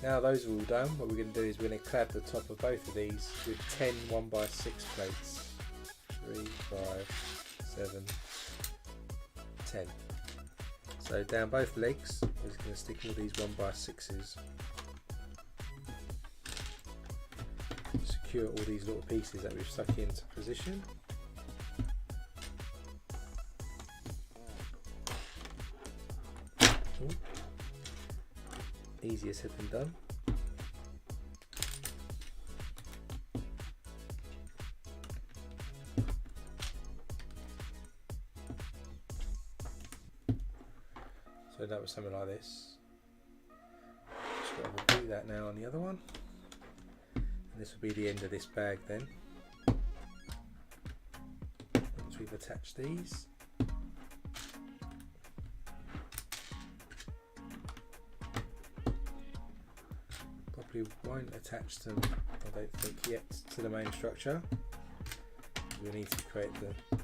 Now those are all done, what we're going to do is we're going to clad the top of both of these with 10 1x6 plates. 3, 5, 7, 10. So down both legs, we're just going to stick all these 1x6s. Secure all these little pieces that we've stuck into position. Ooh. Easier said than done. end up with something like this. Just got to repeat that now on the other one. And this will be the end of this bag then. Once we've attached these. Probably won't attach them, I don't think yet, to the main structure. We need to create the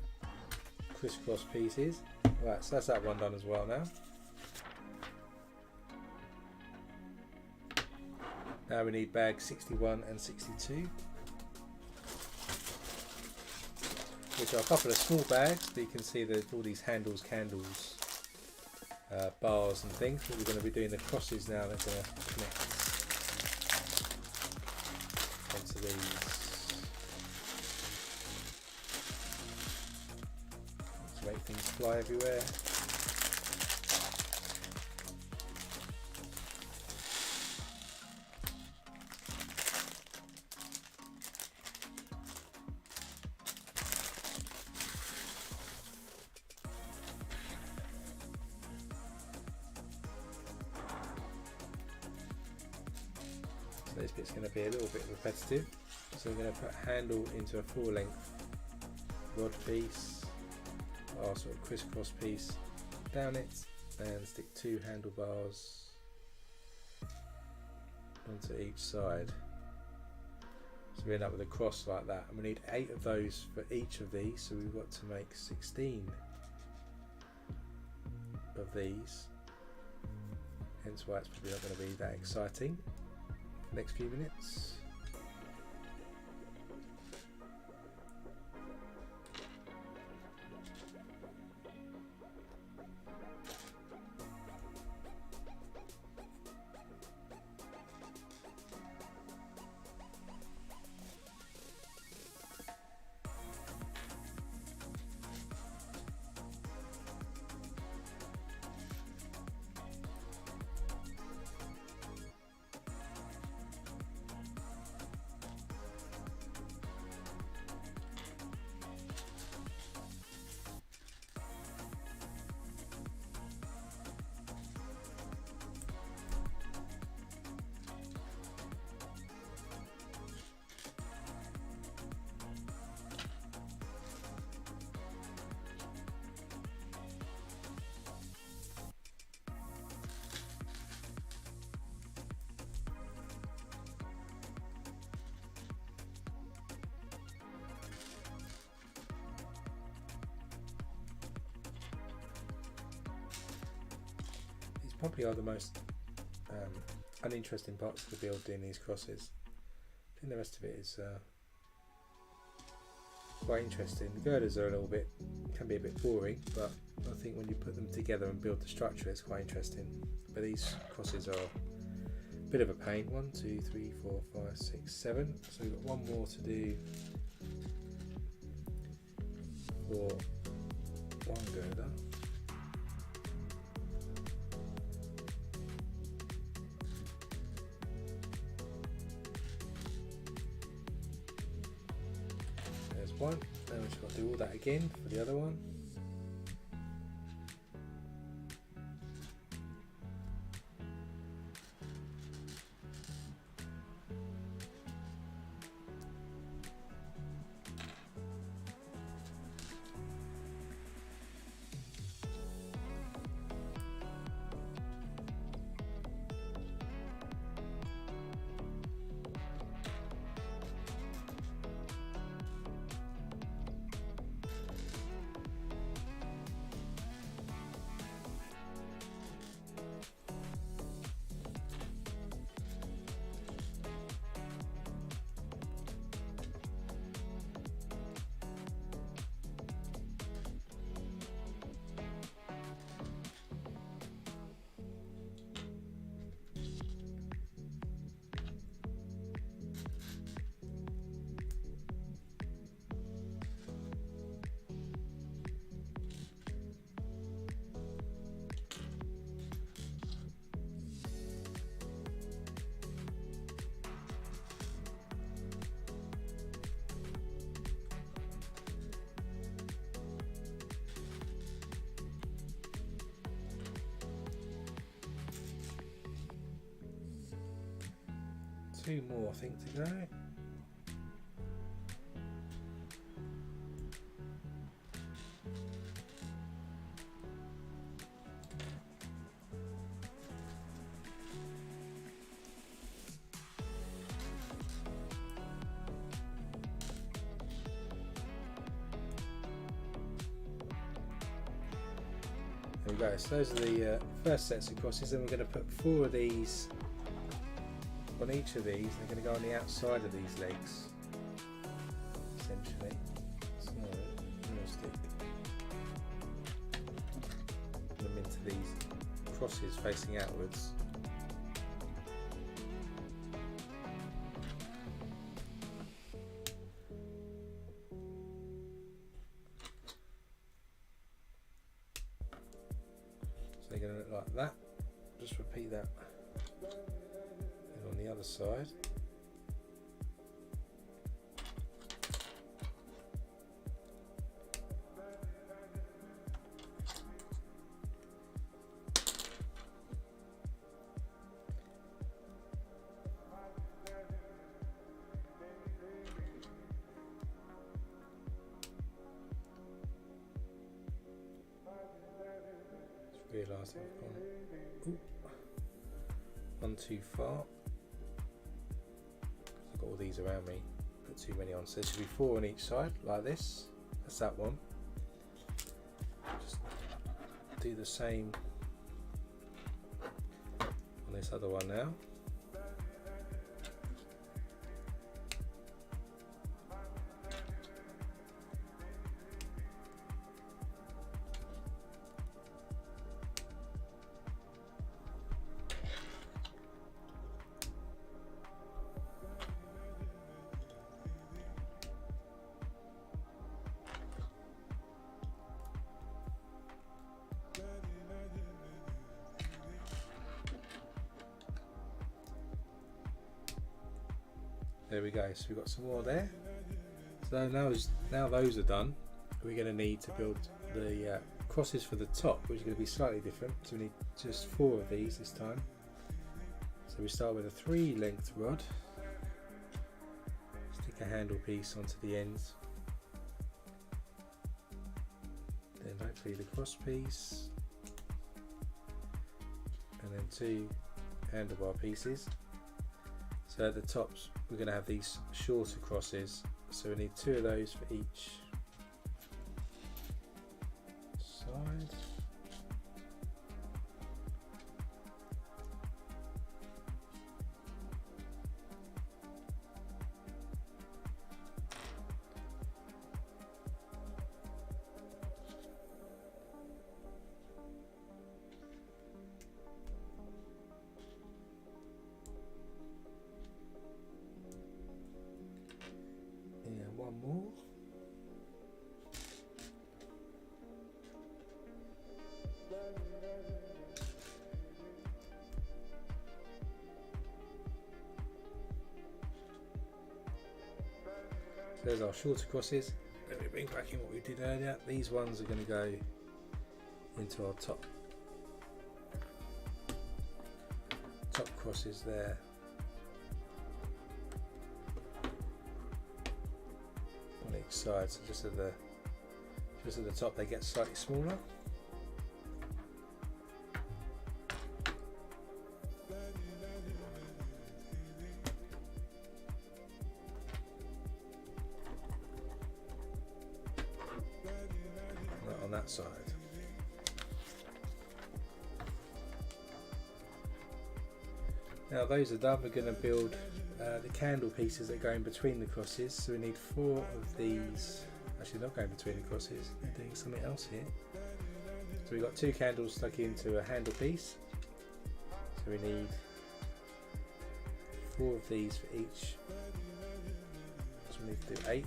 crisscross pieces. Right, so that's that one done as well now. Now we need bags 61 and 62, which are a couple of small bags, but you can see there's all these handles, candles, bars and things. But we're going to be doing the crosses now. They're going to connect onto these. To make things fly everywhere. So this bit's going to be a little bit repetitive. So we're going to put a handle into a full length rod piece, our sort of crisscross piece down it, and stick 2 handlebars onto each side. So we end up with a cross like that, and we need 8 of those for each of these, so we've got to make 16 of these, hence why it's probably not going to be that exciting for the next few minutes. Probably are the most uninteresting parts of the build, doing these crosses. I think the rest of it is quite interesting. The girders are can be a bit boring, but I think when you put them together and build the structure, it's quite interesting. But these crosses are a bit of a pain. 1, 2, 3, 4, 5, 6, 7. So we've got one more to do for one girder. One, then we've just got to do all that again for the other one. 2 more I think to go. There we go, so those are the first sets of crosses, and we're going to put 4 of these on each of these. They're going to go on the outside of these legs, essentially. So I'm going to stick them into these crosses facing outwards. They're going to look like that. Just repeat that and on the other side. Realise I've gone too far. I've got all these around me, put too many on, so there should be 4 on each side like this. That's that one. Just do the same on this other one now. There we go, so we've got some more there. So now those are done, we're going to need to build the crosses for the top, which are going to be slightly different. So we need just 4 of these this time. So we start with a 3 length rod, stick a handle piece onto the ends, then hopefully the cross piece, and then 2 handlebar pieces. So at the tops we're going to have these shorter crosses, so we need 2 of those for each side. One more. So there's our shorter crosses. Let me bring back in what we did earlier. These ones are going to go into our top crosses there. On each side, so just at the top they get slightly smaller. Not on that side. Now those are done, we're going to build the candle pieces that go in between the crosses. So we need 4 of these, actually not going between the crosses, we're doing something else here. So we've got 2 candles stuck into a handle piece, so we need 4 of these for each, so we need to do 8.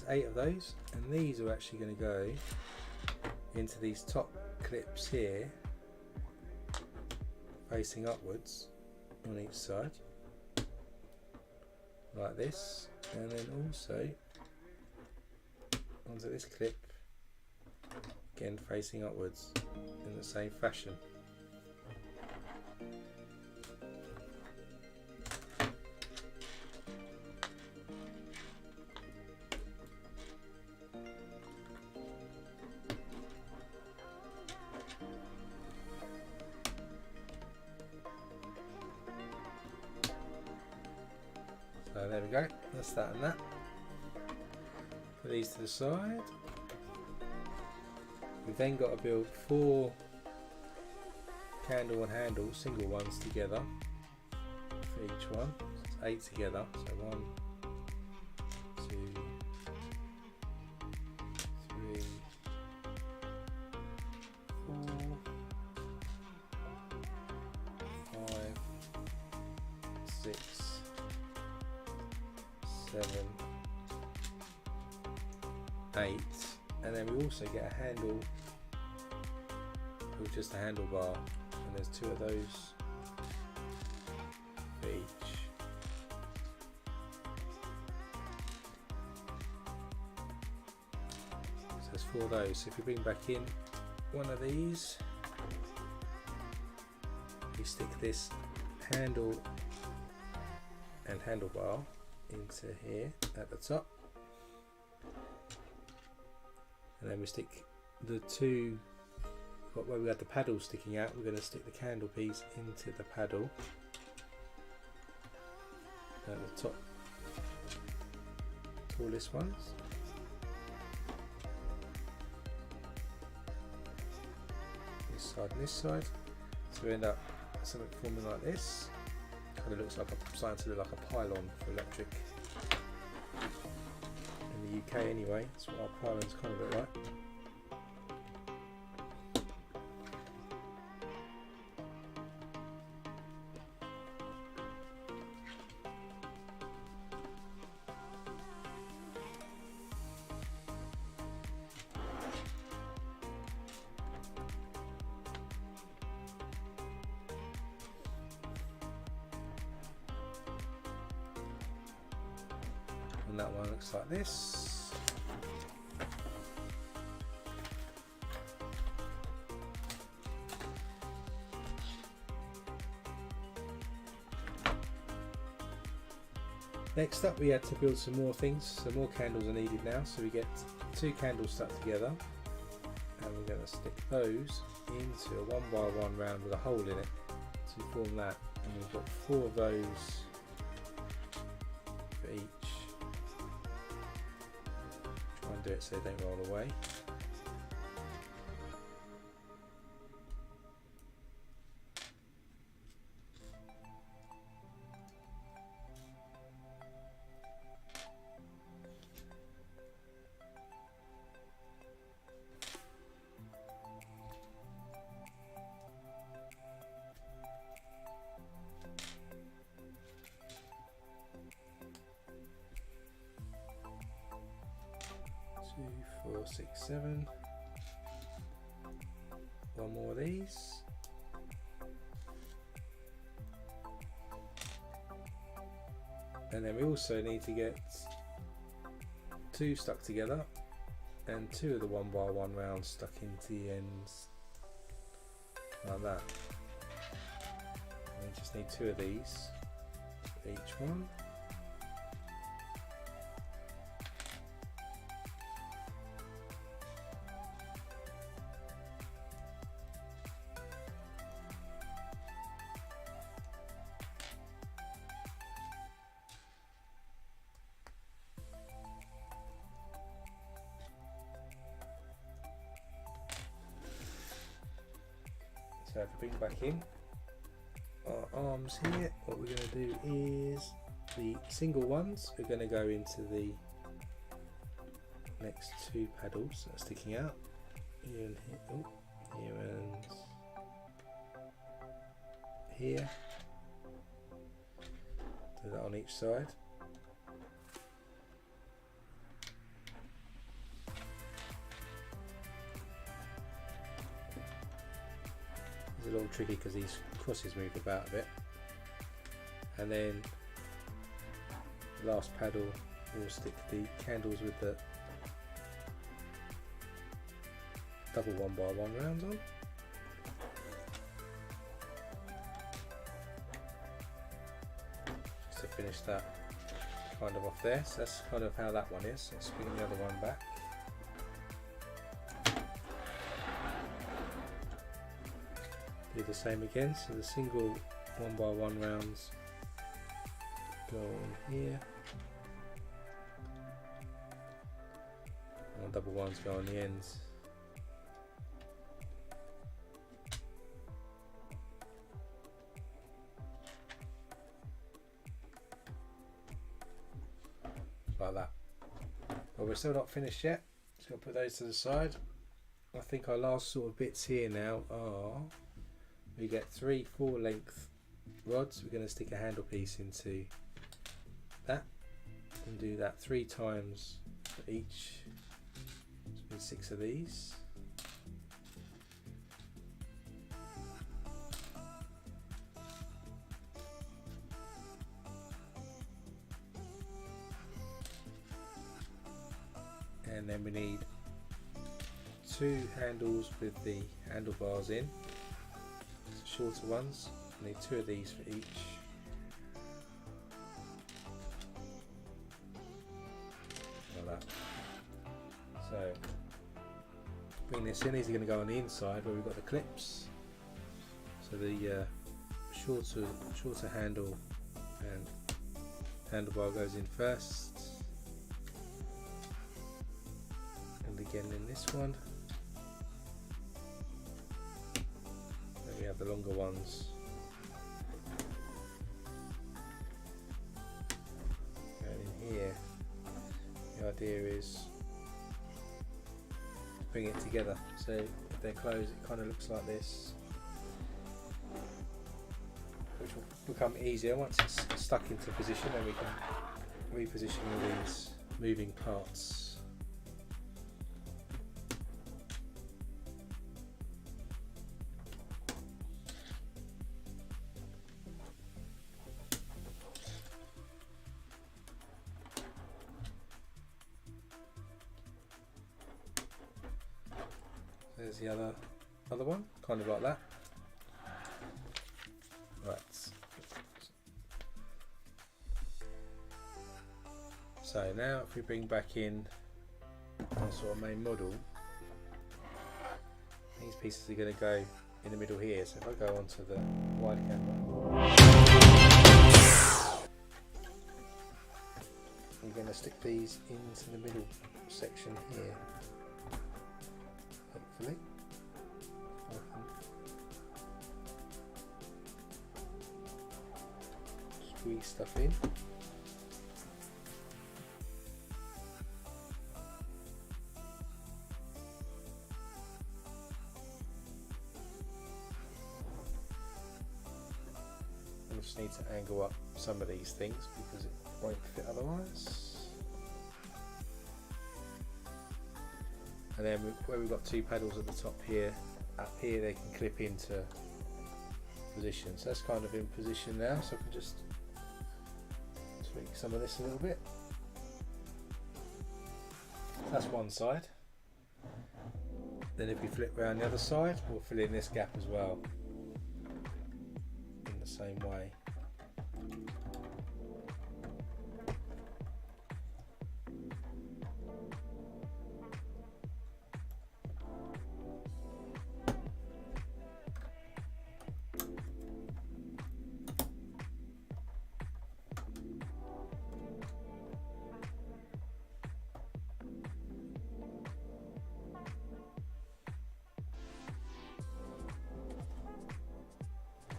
there's 8 of those, and these are actually going to go into these top clips here, facing upwards on each side, like this, and then also onto this clip, again facing upwards in the same fashion. So there we go, that's that and that. Put these to the side. We've then got to build 4 candle and handle single ones together for each one. So it's 8 together. So 1, 2, 3, 4, 5, 6, 7, 8, and then we also get a handle with just a handlebar, and there's 2 of those for each. So there's 4 of those. So if we bring back in one of these, we stick this handle and handlebar into here at the top, and then we stick the 2 where we got the paddle sticking out. We're going to stick the candle piece into the paddle at the top, tallest ones. This side and this side, so we end up something forming like this. Kind of looks like starting to look like a pylon for electric. In the UK anyway, that's what our pylons kind of look like. And that one looks like this. Next up we had to build some more things, so more candles are needed now, so we get 2 candles stuck together, and we're going to stick those into a 1x1 round with a hole in it to form that, and we've got 4 of those for each. Try and do it so they don't roll away. Two, 4, 6, 7. One more of these. And then we also need to get 2 stuck together and 2 of the 1x1 rounds stuck into the ends like that. And we just need 2 of these for each one. So if we bring back in our arms here, what we're going to do is the single ones are going to go into the next 2 paddles that are sticking out here and here, here and here. Do that on each side. little tricky because these crosses move about a bit. And then the last paddle, we'll stick the candles with the double 1x1 rounds on. Just to finish that kind of off there. So that's kind of how that one is. Let's bring the other one back. Do the same again. So the single 1x1 rounds go on here, and double ones go on the ends. Like that. But we're still not finished yet. Just got to put those to the side. I think our last sort of bits here now are, we get 3 4-length rods. We're going to stick a handle piece into that and do that 3 times for each. So we need 6 of these. And then we need 2 handles with the handlebars in, shorter ones. I need 2 of these for each. Like that. So bring this in. These are going to go on the inside where we've got the clips. So the shorter handle and handlebar goes in first. Again in this one, then we have the longer ones going in here. The idea is to bring it together, so if they're closed it kind of looks like this, which will become easier once it's stuck into position, and we can reposition all these moving parts. There's the other one, kind of like that. Right. So now if we bring back in our sort of main model, these pieces are going to go in the middle here. So if I go onto the wide camera, I'm going to stick these into the middle section here. Hopefully. Squeeze stuff in. I just need to angle up some of these things because it won't fit otherwise. And then where we've got 2 paddles at the top here, up here they can clip into position. So that's kind of in position now, so I can just tweak some of this a little bit. That's one side. Then if we flip around the other side, we'll fill in this gap as well in the same way.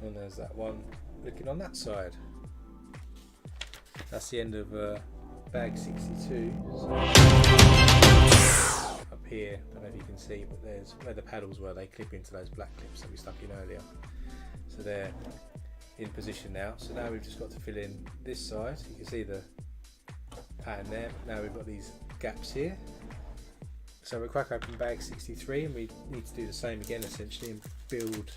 And there's that one looking on that side. That's the end of bag 62. So up here, I don't know if you can see, but there's where the paddles were, they clip into those black clips that we stuck in earlier. So they're in position now. So now we've just got to fill in this side. You can see the pattern there. Now we've got these gaps here. So we'll crack open bag 63 and we need to do the same again essentially and build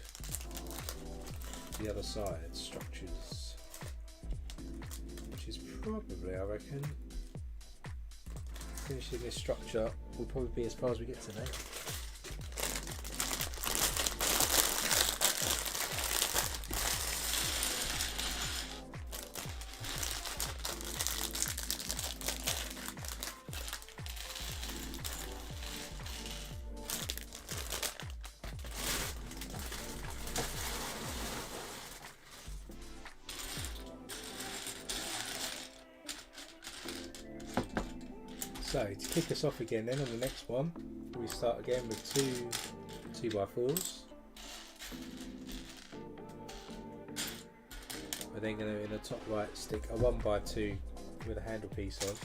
to the other side, structures, which is probably, I reckon, finishing this structure will probably be as far as we get today. So to kick us off again then on the next one, we start again with two 2x4s. We're then going to, in the top right, stick a 1x2 with a handle piece on.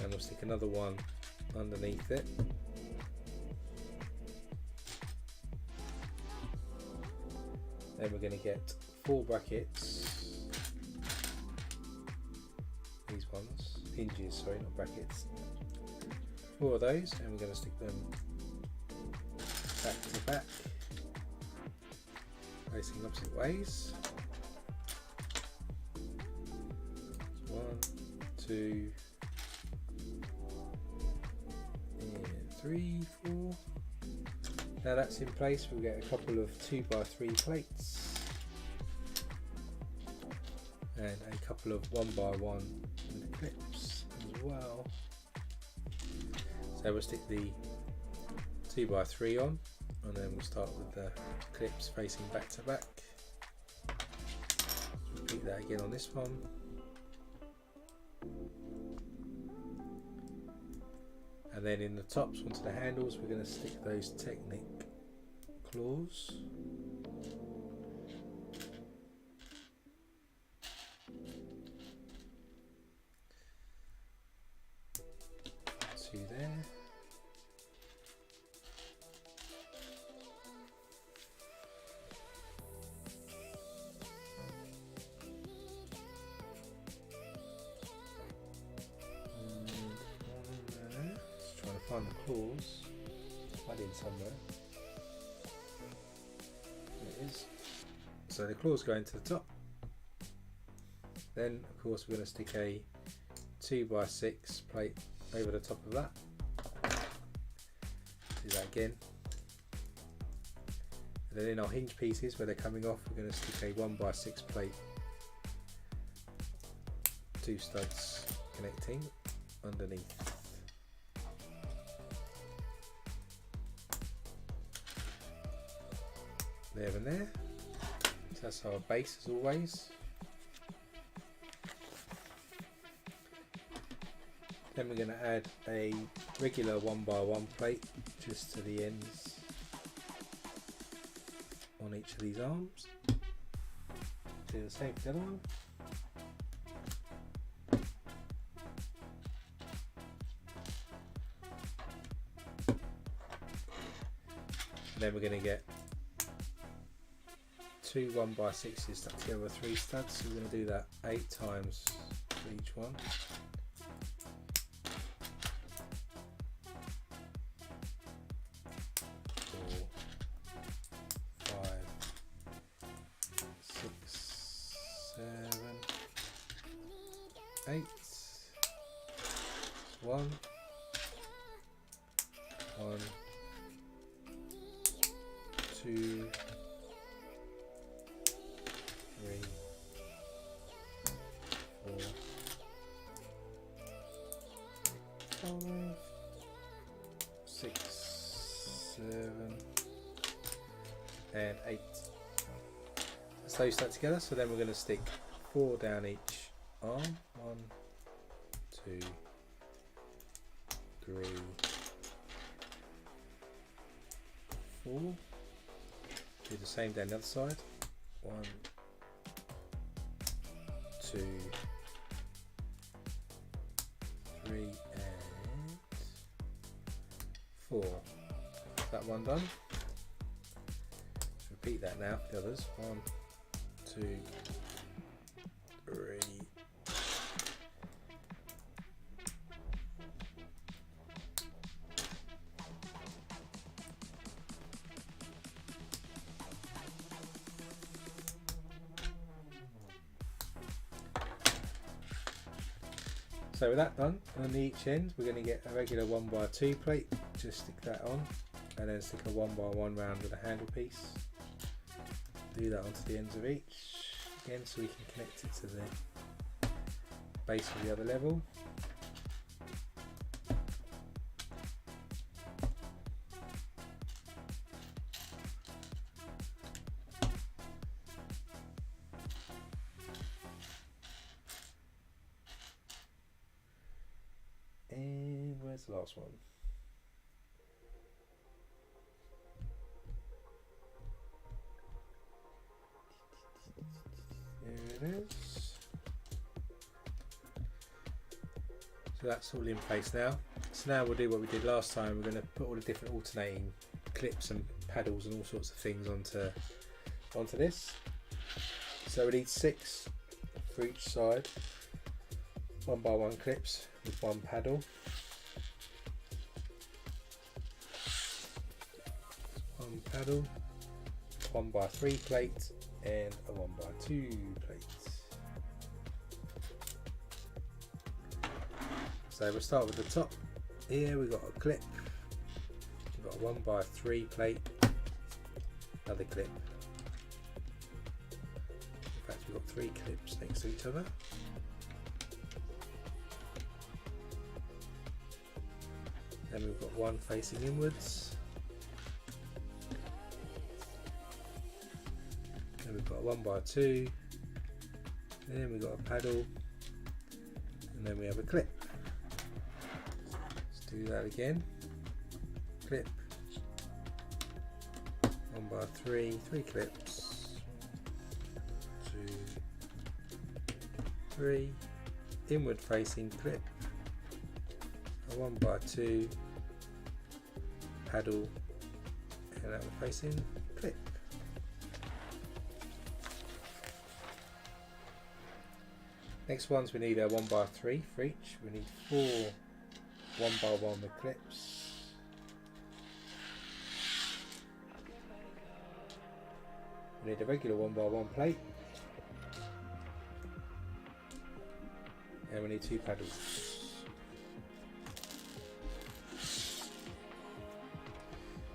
And we'll stick another one underneath it. Then we're going to get 4 brackets, these ones, hinges, sorry, not brackets, 4 of those, and we're going to stick them back to back, facing opposite ways. 1, 2, and 3, 4. Now that's in place, we'll get a couple of 2x3 plates and a couple of 1x1 with clips as well. So we'll stick the 2x3 on, and then we'll start with the clips facing back to back. Repeat that again on this one. And then in the tops onto the handles, we're going to stick those Technic claws. Two there. Find the claws, hide in somewhere. There it is. So the claws go into the top. Then, of course, we're going to stick a 2x6 plate over the top of that. Do that again. And then in our hinge pieces, where they're coming off, we're going to stick a 1x6 plate, 2 studs connecting underneath. There and there. So that's our base as always. Then we're going to add a regular 1x1 plate just to the ends on each of these arms. Do the same for the other one. And then we're going to get 2 1x6s stuck together with 3 studs, so we're going to do that 8 times for each one. 4, 5, 6, 7, 8. 1, 2, 3, 4, 5, 6, 7, and 8. Let's those stuck together. So then we're going to stick 4 down each arm. 1, 2, 3, 4. Do the same down the other side. 1, 2, 3, and 4. That one done. Let's repeat that now for the others. 1, 2, 3. 4. So with that done, on each end we're going to get a regular 1x2 plate, just stick that on, and then stick a 1x1 round with a handle piece. Do that onto the ends of each, again so we can connect it to the base of the other level. And where's the last one? There it is. So that's all in place now. So now we'll do what we did last time. We're going to put all the different alternating clips and paddles and all sorts of things onto this. So we need 6 for each side, 1x1 clips with 1 paddle. 1 paddle, 1x3 plate and a 1x2 plate. So we'll start with the top. Here we've got a clip, we've got a 1x3 plate, another clip. In fact we've got 3 clips next to each other. Then we've got 1 facing inwards. Then we've got a 1x2. Then we've got a paddle. And then we have a clip. Let's do that again. Clip. 1x3, 3 clips. 2, 3. Inward facing clip. A 1x2 paddle and outward facing clip. Next ones we need a 1x3 for each. We need 4 1x1 with clips. We need a regular 1x1 plate. And we need 2 paddles.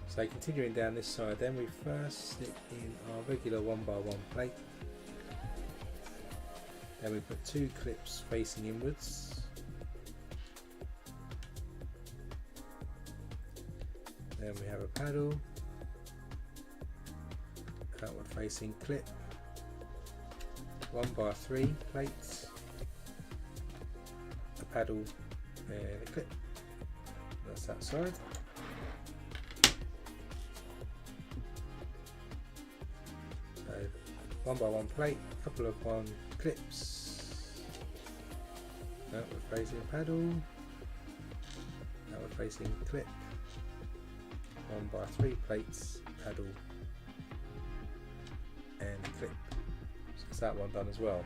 So continuing down this side, then we first stick in our regular 1x1 plate. Then we put 2 clips facing inwards. Then we have a paddle, outward facing clip, 1x3 plates, a paddle and a clip. That's that side. So 1x1 plate, couple of 1 clips, outward facing paddle, outward facing clip, 1x3 plates, paddle and a clip. So that's that one done as well.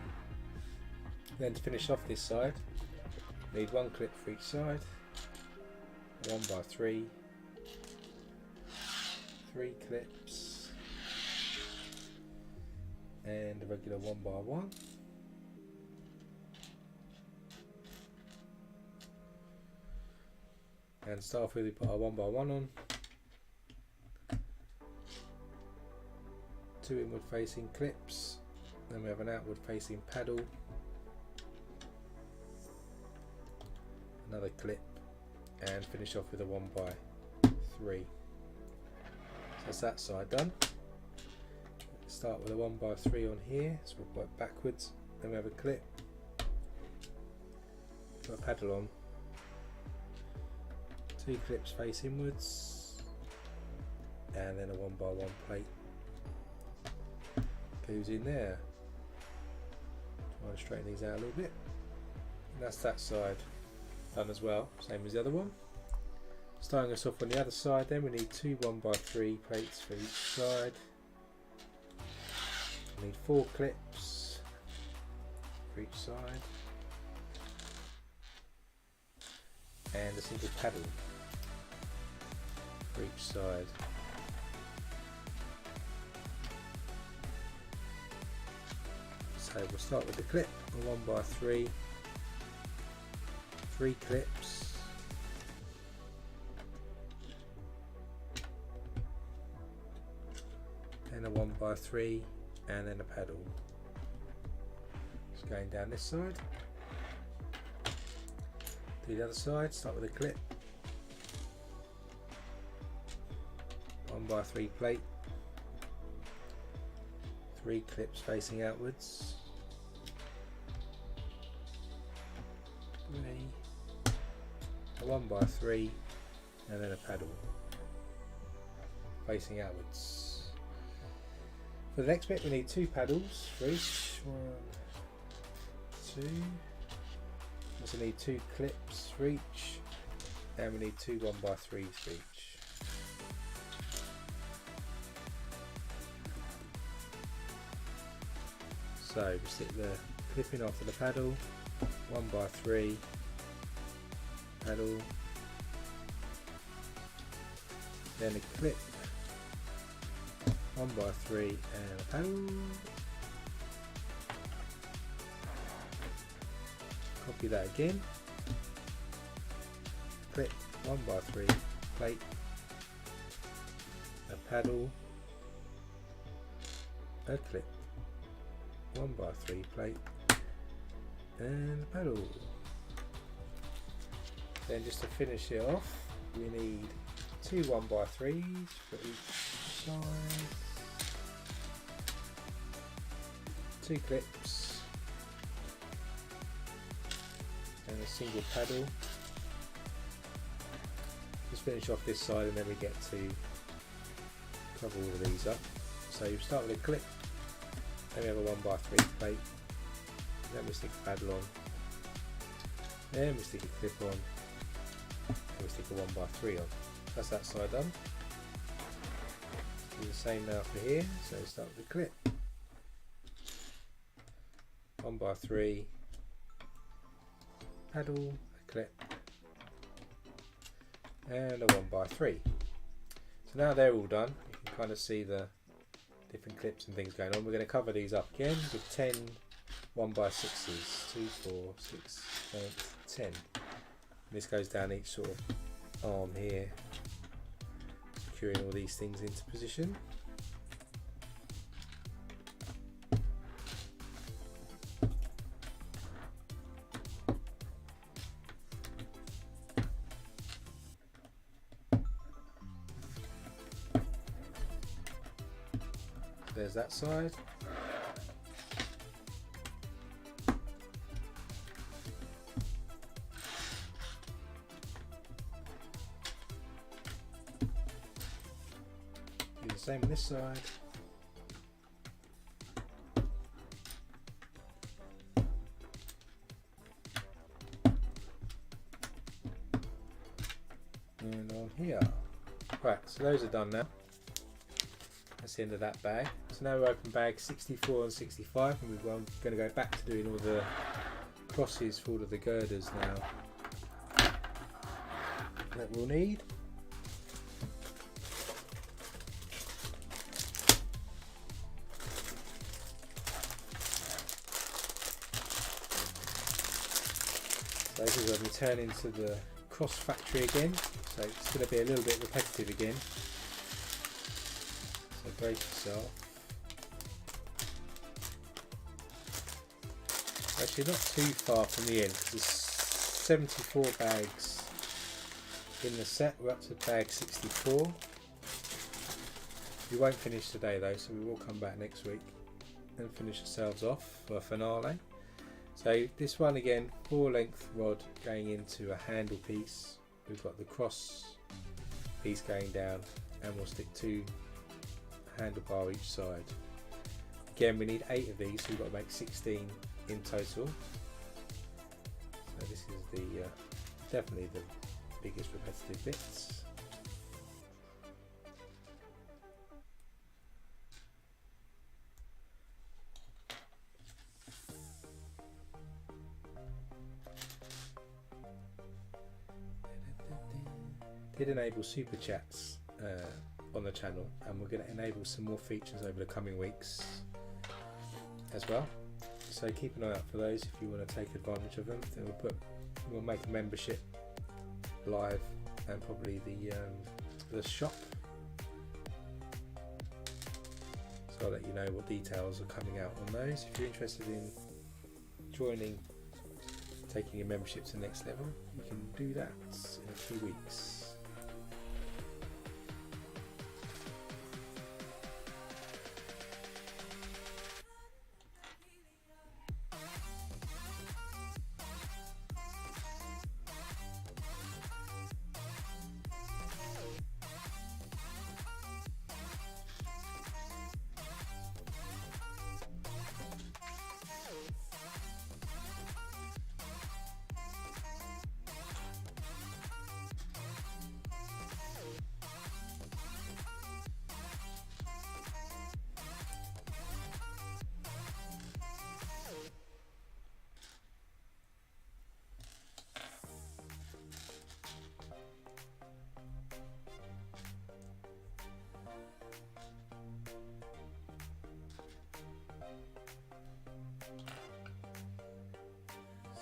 Then to finish off this side, we need 1 clip for each side, 1x3, 3 clips and a regular 1x1. And to start off with, we put our 1x1 on, 2 inward facing clips, then we have an outward facing paddle, another clip, and finish off with a 1x3. So that's that side done. Start with a 1x3 on here, so we'll work backwards, then we have a clip, put a paddle on, 2 clips face inwards, and then a 1x1 plate goes in there. Try and straighten these out a little bit, and that's that side done as well, same as the other one. Starting us off on the other side, then we need 2 1x3 plates for each side. We need 4 clips for each side and a single paddle for each side. So we'll start with the clip, a 1x3, 3 clips, then a 1x3, and then a paddle. Just going down this side. Do the other side, start with a clip, 1x3 plate, 3 clips facing outwards, 3, a 1x3, and then a paddle facing outwards. For the next bit we need 2 paddles for each, 1, 2, also need 2 clips for each, and we need 2 1x3s for each. So we stick the clip in after the paddle, 1x3, paddle, then a clip, 1x3 and a paddle. Copy that again, clip, 1x3, plate, a paddle, a clip, 1x3 plate, and a paddle. Then just to finish it off, we need 2 1x3s for each side, 2 clips, and a single paddle. Just finish off this side and then we get to cover all of these up. So you start with a clip, then we have a 1x3 plate, then we stick a paddle on, then we stick a clip on, and we stick a 1x3 on. That's that side done. Do the same now for here, so start with a clip, 1x3, paddle, a clip, and a 1x3. So now they're all done, you can kind of see the different clips and things going on. We're going to cover these up again with 10 1x6s, 2, 4, 6, 8, 10. And this goes down each sort of arm here, securing all these things into position. There's that side. Do the same on this side. And on here. Right, so those are done now. That's the end of that bag. So now we open bags 64 and 65, and we're going to go back to doing all the crosses for all of the girders now that we'll need. So this is when we turn into the cross factory again, so it's going to be a little bit repetitive again. So brace yourself. Actually not too far from the end, because there's 74 bags in the set. We're up to bag 64. We won't finish today though, so we will come back next week and finish ourselves off for a finale. So this one again, 4-length rod going into a handle piece. We've got the cross piece going down, and we'll stick 2 handlebar each side. Again, we need 8 of these, so we've got to make 16 in total. So this is the definitely the biggest repetitive bits. Did enable super chats on the channel, and we're going to enable some more features over the coming weeks as well. So keep an eye out for those if you want to take advantage of them. Then we'll put We'll make a membership live and probably the shop. So I'll let you know what details are coming out on those. If you're interested in joining, taking your membership to the next level, you can do that in a few weeks.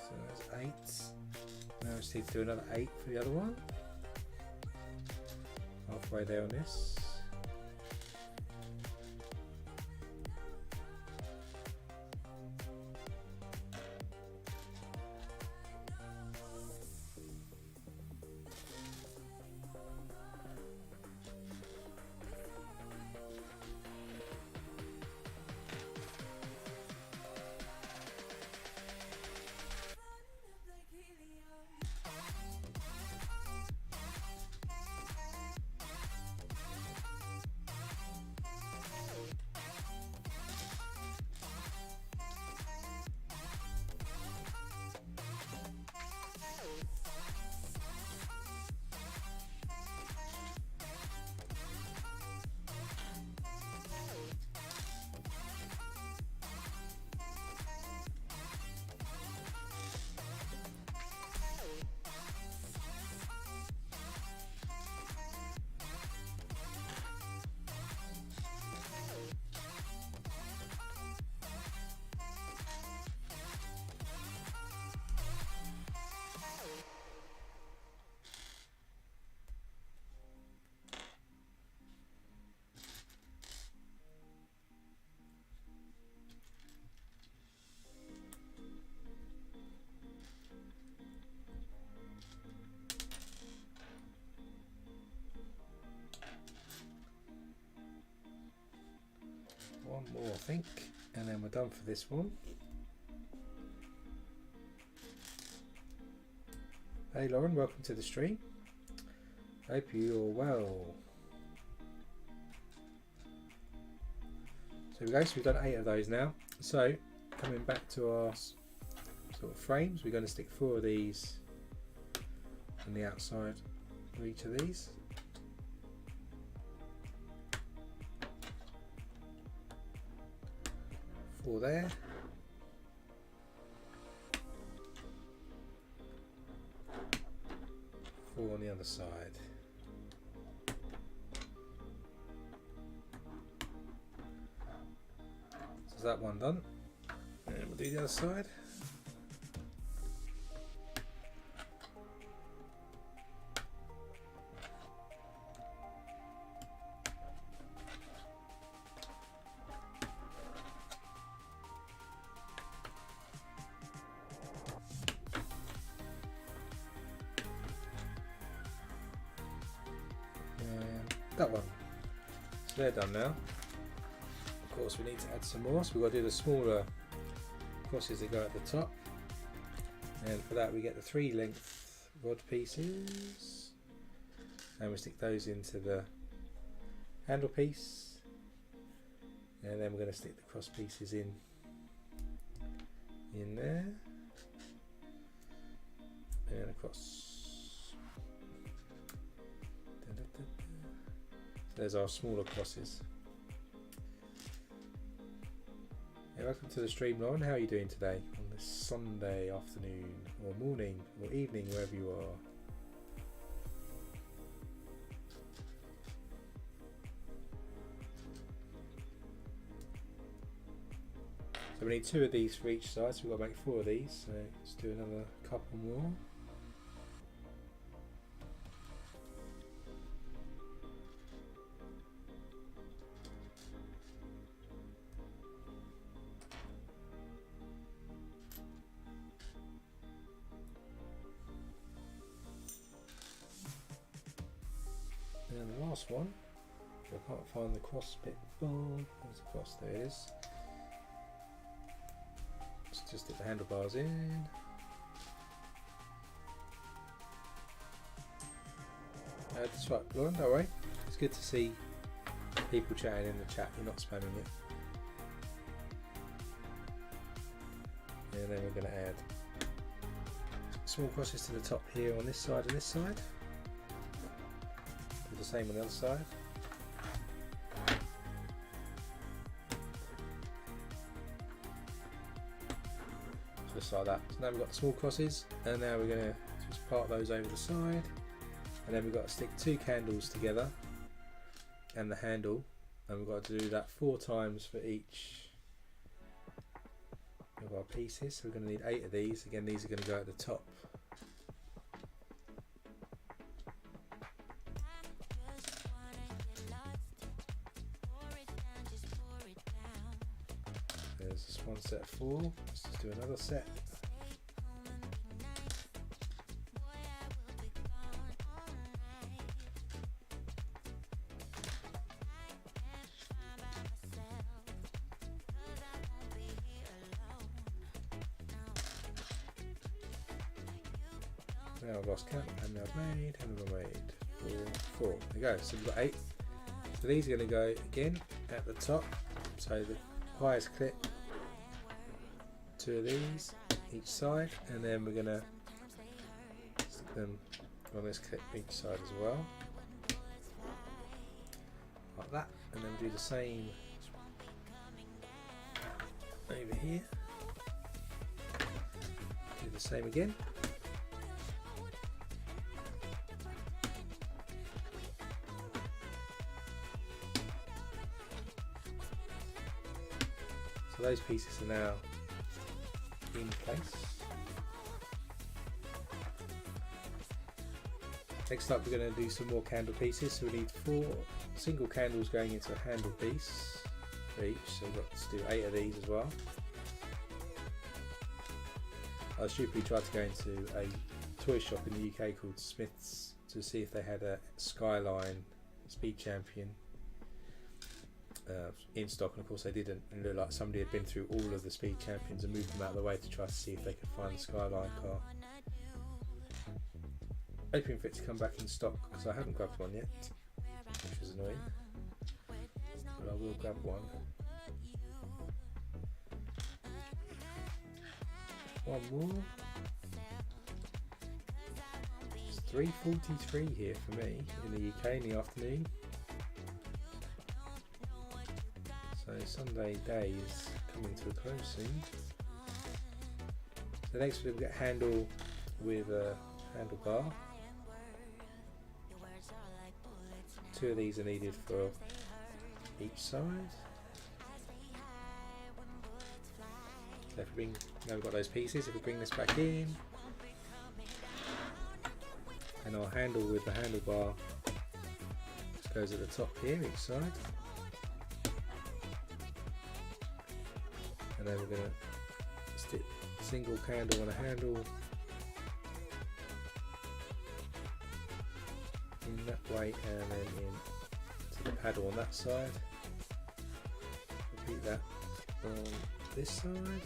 So that's 8. Now we just need to do another 8 for the other one. Halfway there on this. One more, I think, and then we're done for this one. Hey Lauren, welcome to the stream. Hope you're well. So we go, so we've done 8 of those now. So coming back to our sort of frames, we're going to stick 4 of these on the outside of each of these. Four there. Four on the other side. So is that one done? And we'll do the other side. That one. So they're done now. Of course we need to add some more, so we've got to do the smaller crosses that go at the top. And for that we get the 3 length rod pieces. And we stick those into the handle piece. And then we're going to stick the cross pieces in there. And across. There's our smaller crosses. Hey, welcome to the stream, Lauren. How are you doing today on this Sunday afternoon or morning or evening, wherever you are? So we need 2 of these for each side, so we've got to make 4 of these. So let's do another couple more. And the last one, I can't find the cross bit. Oh, there's the cross, there it is. Let's just stick the handlebars in. That's right, Lauren, don't worry. It's good to see people chatting in the chat, you're not spamming it. And then we're going to add small crosses to the top here on this side and this side. Do the same on the other side. Just like that. So now we've got the small crosses, and now we're going to just part those over the side. And then we've got to stick 2 candles together and the handle, and we've got to do that 4 times for each of our pieces. So we're going to need 8 of these. Again, these are going to go at the top. There's just one set of 4. Let's just do another set. Now I've lost count, and now I've made, and I've made 4. There you go, so we've got 8. So these are going to go again at the top, so the highest clip, 2 of these each side, and then we're going to stick them on this clip each side as well, like that, and then do the same over here, do the same again. So those pieces are now in place. Next up we're going to do some more candle pieces, so we need 4 single candles going into a handle piece for each, so we've got to do 8 of these as well. I stupidly tried to go into a toy shop in the UK called Smith's to see if they had a Skyline Speed Champion in stock, and of course they didn't. It looked like somebody had been through all of the Speed Champions and moved them out of the way to try to see if they could find the Skyline car. Hoping for it to come back in stock, because I haven't grabbed one yet, which is annoying, but I will grab one. One more. It's 3:43 here for me in the UK in the afternoon. So Sunday day is coming to a close soon. So next we'll get handle with a handlebar. 2 of these are needed for each side. So if we bring, now we've got those pieces, if we bring this back in, and our handle with the handlebar just goes at the top here each side. And then we're going to stick a single candle on a handle in that way, and then in to the paddle on that side. Repeat that on this side.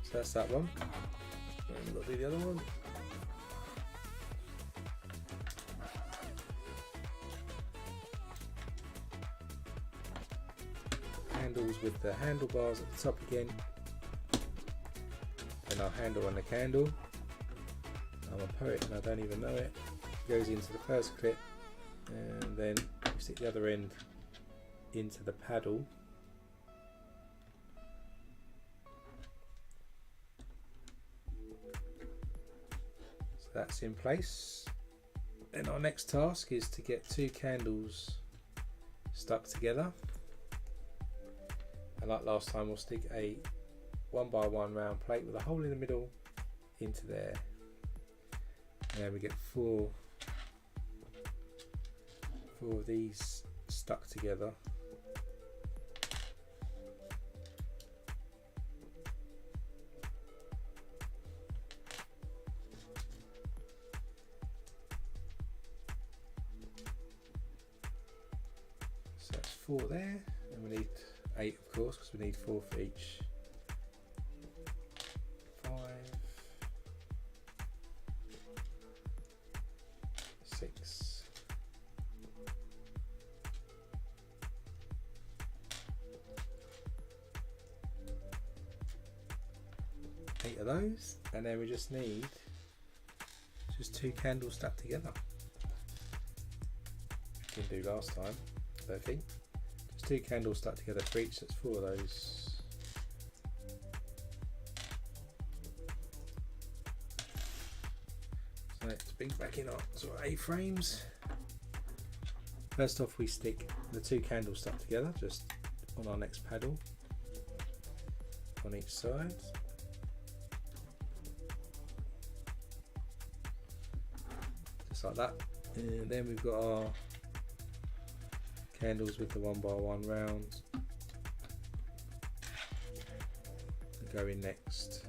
So that's that one. And we'll do the other one. Handles with the handlebars at the top again, and our handle on the candle. I'm a poet and I don't even know it. Goes into the first clip, and then we stick the other end into the paddle. So that's in place. Then our next task is to get 2 candles stuck together. And like last time, we'll stick a 1x1 round plate with a hole in the middle into there. And then we get 4 of these stuck together. 4 there, and we need 8 of course because we need 4 for each. 5, 6, 8 of those, and then we just need just 2 candles stuck together. We didn't do last time, I think. Just 2 candles stuck together for each, that's 4 of those. So let's bring back in our sort of A-frames. First off, we stick the 2 candles stuck together just on our next paddle on each side. Just like that. And then we've got our candles with the 1x1 rounds. They go in next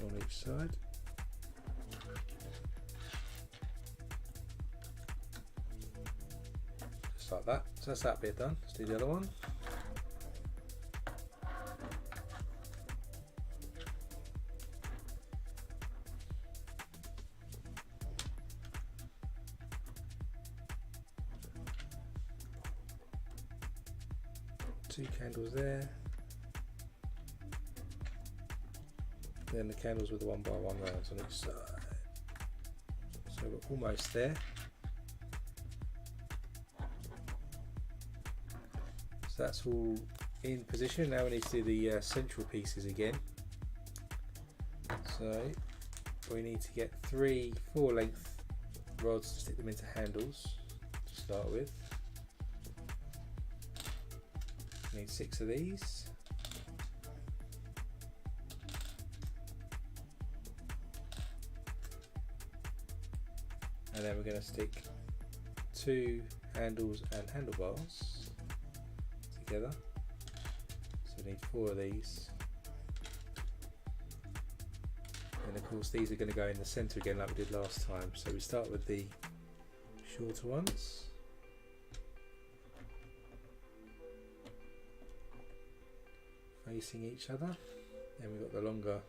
on each side. Just like that. So that's that bit done. Let's do the other one. Two candles there. Then the candles with the 1x1 rounds on each side. So we're almost there. So that's all in position. Now we need to do the central pieces again. So we need to get 3 4-length rods to stick them into handles to start with. We need 6 of these. And then we're going to stick 2 handles and handlebars together. So we need 4 of these. And of course these are going to go in the centre again like we did last time. So we start with the shorter ones. Facing each other. Then we've got the longer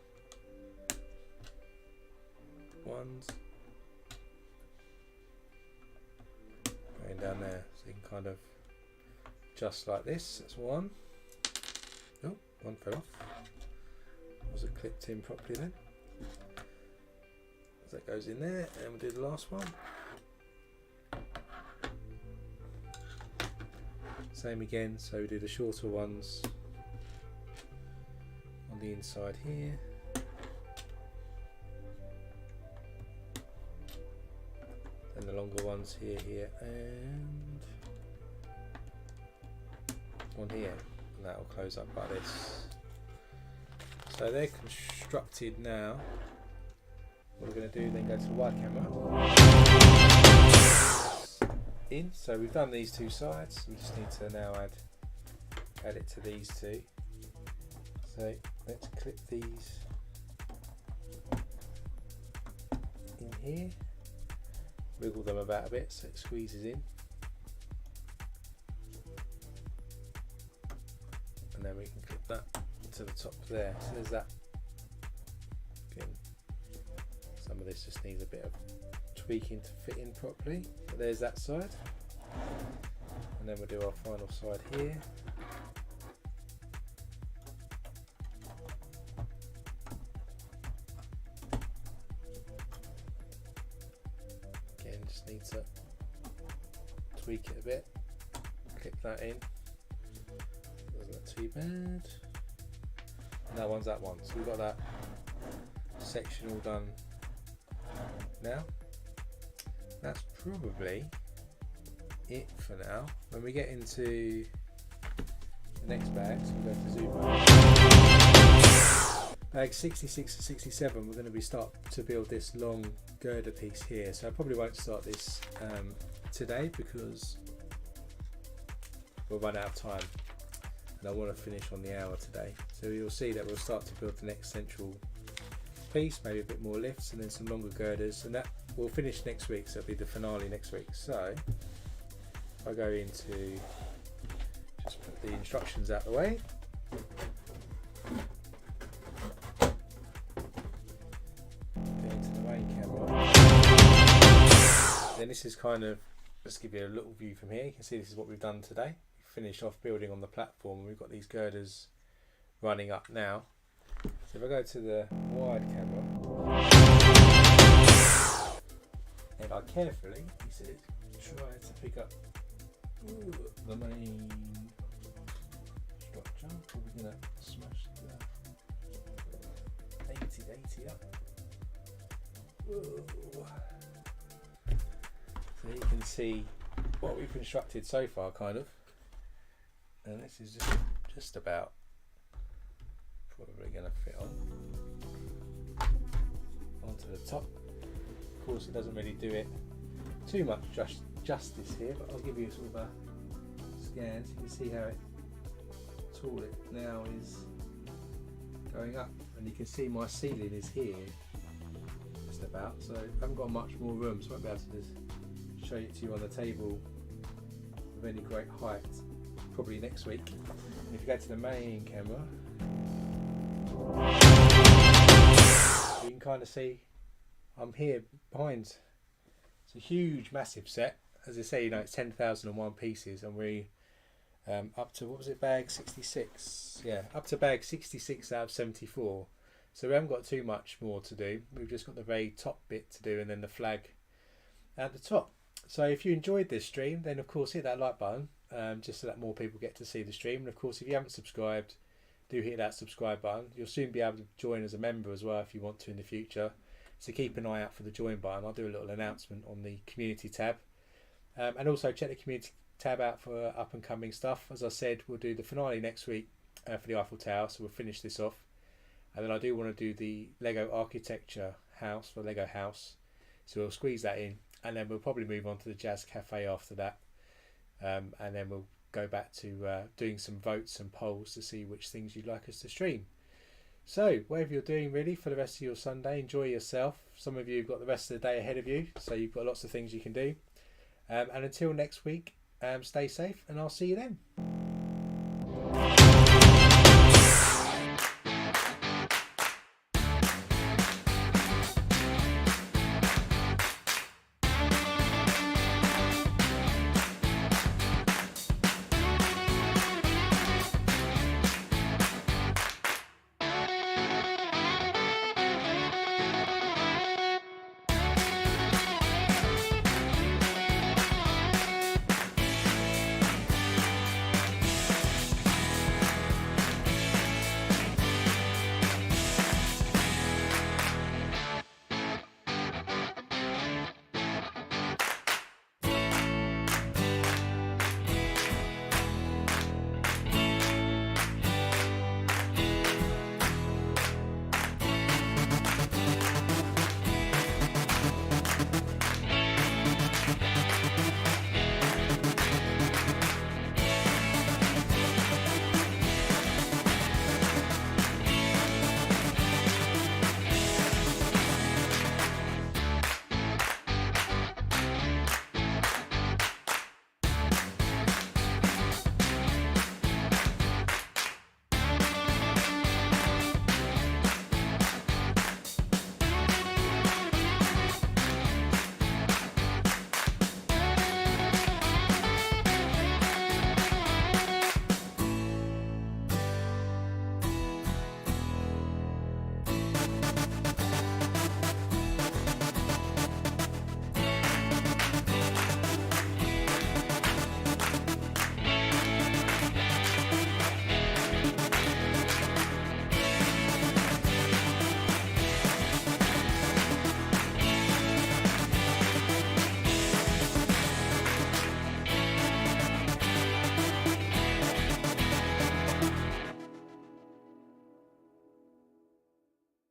ones going down there, so you can kind of just like this. That's one. Oh, one fell off. Wasn't clipped in properly then. So that goes in there, and we'll do the last one. Same again, so we do the shorter ones on the inside here. Then the longer ones here, and one here, and that will close up like this. So they're constructed now. What we're going to do then, go to the wide camera. In. So we've done these 2 sides. We just need to now add it to these 2. So let's clip these in here. Wiggle them about a bit so it squeezes in, and then we can clip that to the top there. So there's that. Again, some of this just needs a bit of tweaking to fit in properly, but there's that side, and then we'll do our final side here. Just need to tweak it a bit, clip that in, doesn't look too bad, and that one's that one. So we've got that section all done now. That's probably it for now. When we get into the next bag, so we'll go to zoom mode. Bag 66 and 67, we're going to be start to build this long girder piece here. So I probably won't start this today because we'll run out of time, and I want to finish on the hour today. So you'll see that we'll start to build the next central piece, maybe a bit more lifts and then some longer girders, and that we'll finish next week, so it'll be the finale next week. So if I go into, just put the instructions out the way. Go into the main camera. Then this is kind of, let's give you a little view from here. You can see this is what we've done today. We finished off building on the platform and we've got these girders running up now. So if I go to the wide camera, and I carefully, he said, try to pick up the main structure. We're going to smash the 80 up. Whoa. So you can see what we've constructed so far, kind of, and this is just about probably going to fit onto the top. Of course, it doesn't really do it too much justice here, but I'll give you sort of a scan so you can see how tall it now is going up, and you can see my ceiling is here just about, so I haven't got much more room, so I won't be able to just show it to you on the table of any great height, probably next week. And if you go to the main camera, you can kind of see I'm here behind. It's a huge, massive set. As I say, you know, it's 10,001 pieces, and we up to, what was it, bag 66? Yeah, up to bag 66 out of 74. So we haven't got too much more to do. We've just got the very top bit to do, and then the flag at the top. So if you enjoyed this stream, then of course hit that like button, just so that more people get to see the stream. And of course, if you haven't subscribed, do hit that subscribe button. You'll soon be able to join as a member as well if you want to in the future. So keep an eye out for the join button. I'll do a little announcement on the community tab. And also check the community tab out for up and coming stuff. As I said, we'll do the finale next week for the Eiffel Tower, so we'll finish this off. And then I do want to do the Lego architecture house for Lego house, so we'll squeeze that in, and then we'll probably move on to the Jazz Cafe after that, and then we'll go back to doing some votes and polls to see which things you'd like us to stream. So whatever you're doing really for the rest of your Sunday, enjoy yourself. Some of you have got the rest of the day ahead of you, so you've got lots of things you can do, and until next week, stay safe, and I'll see you then.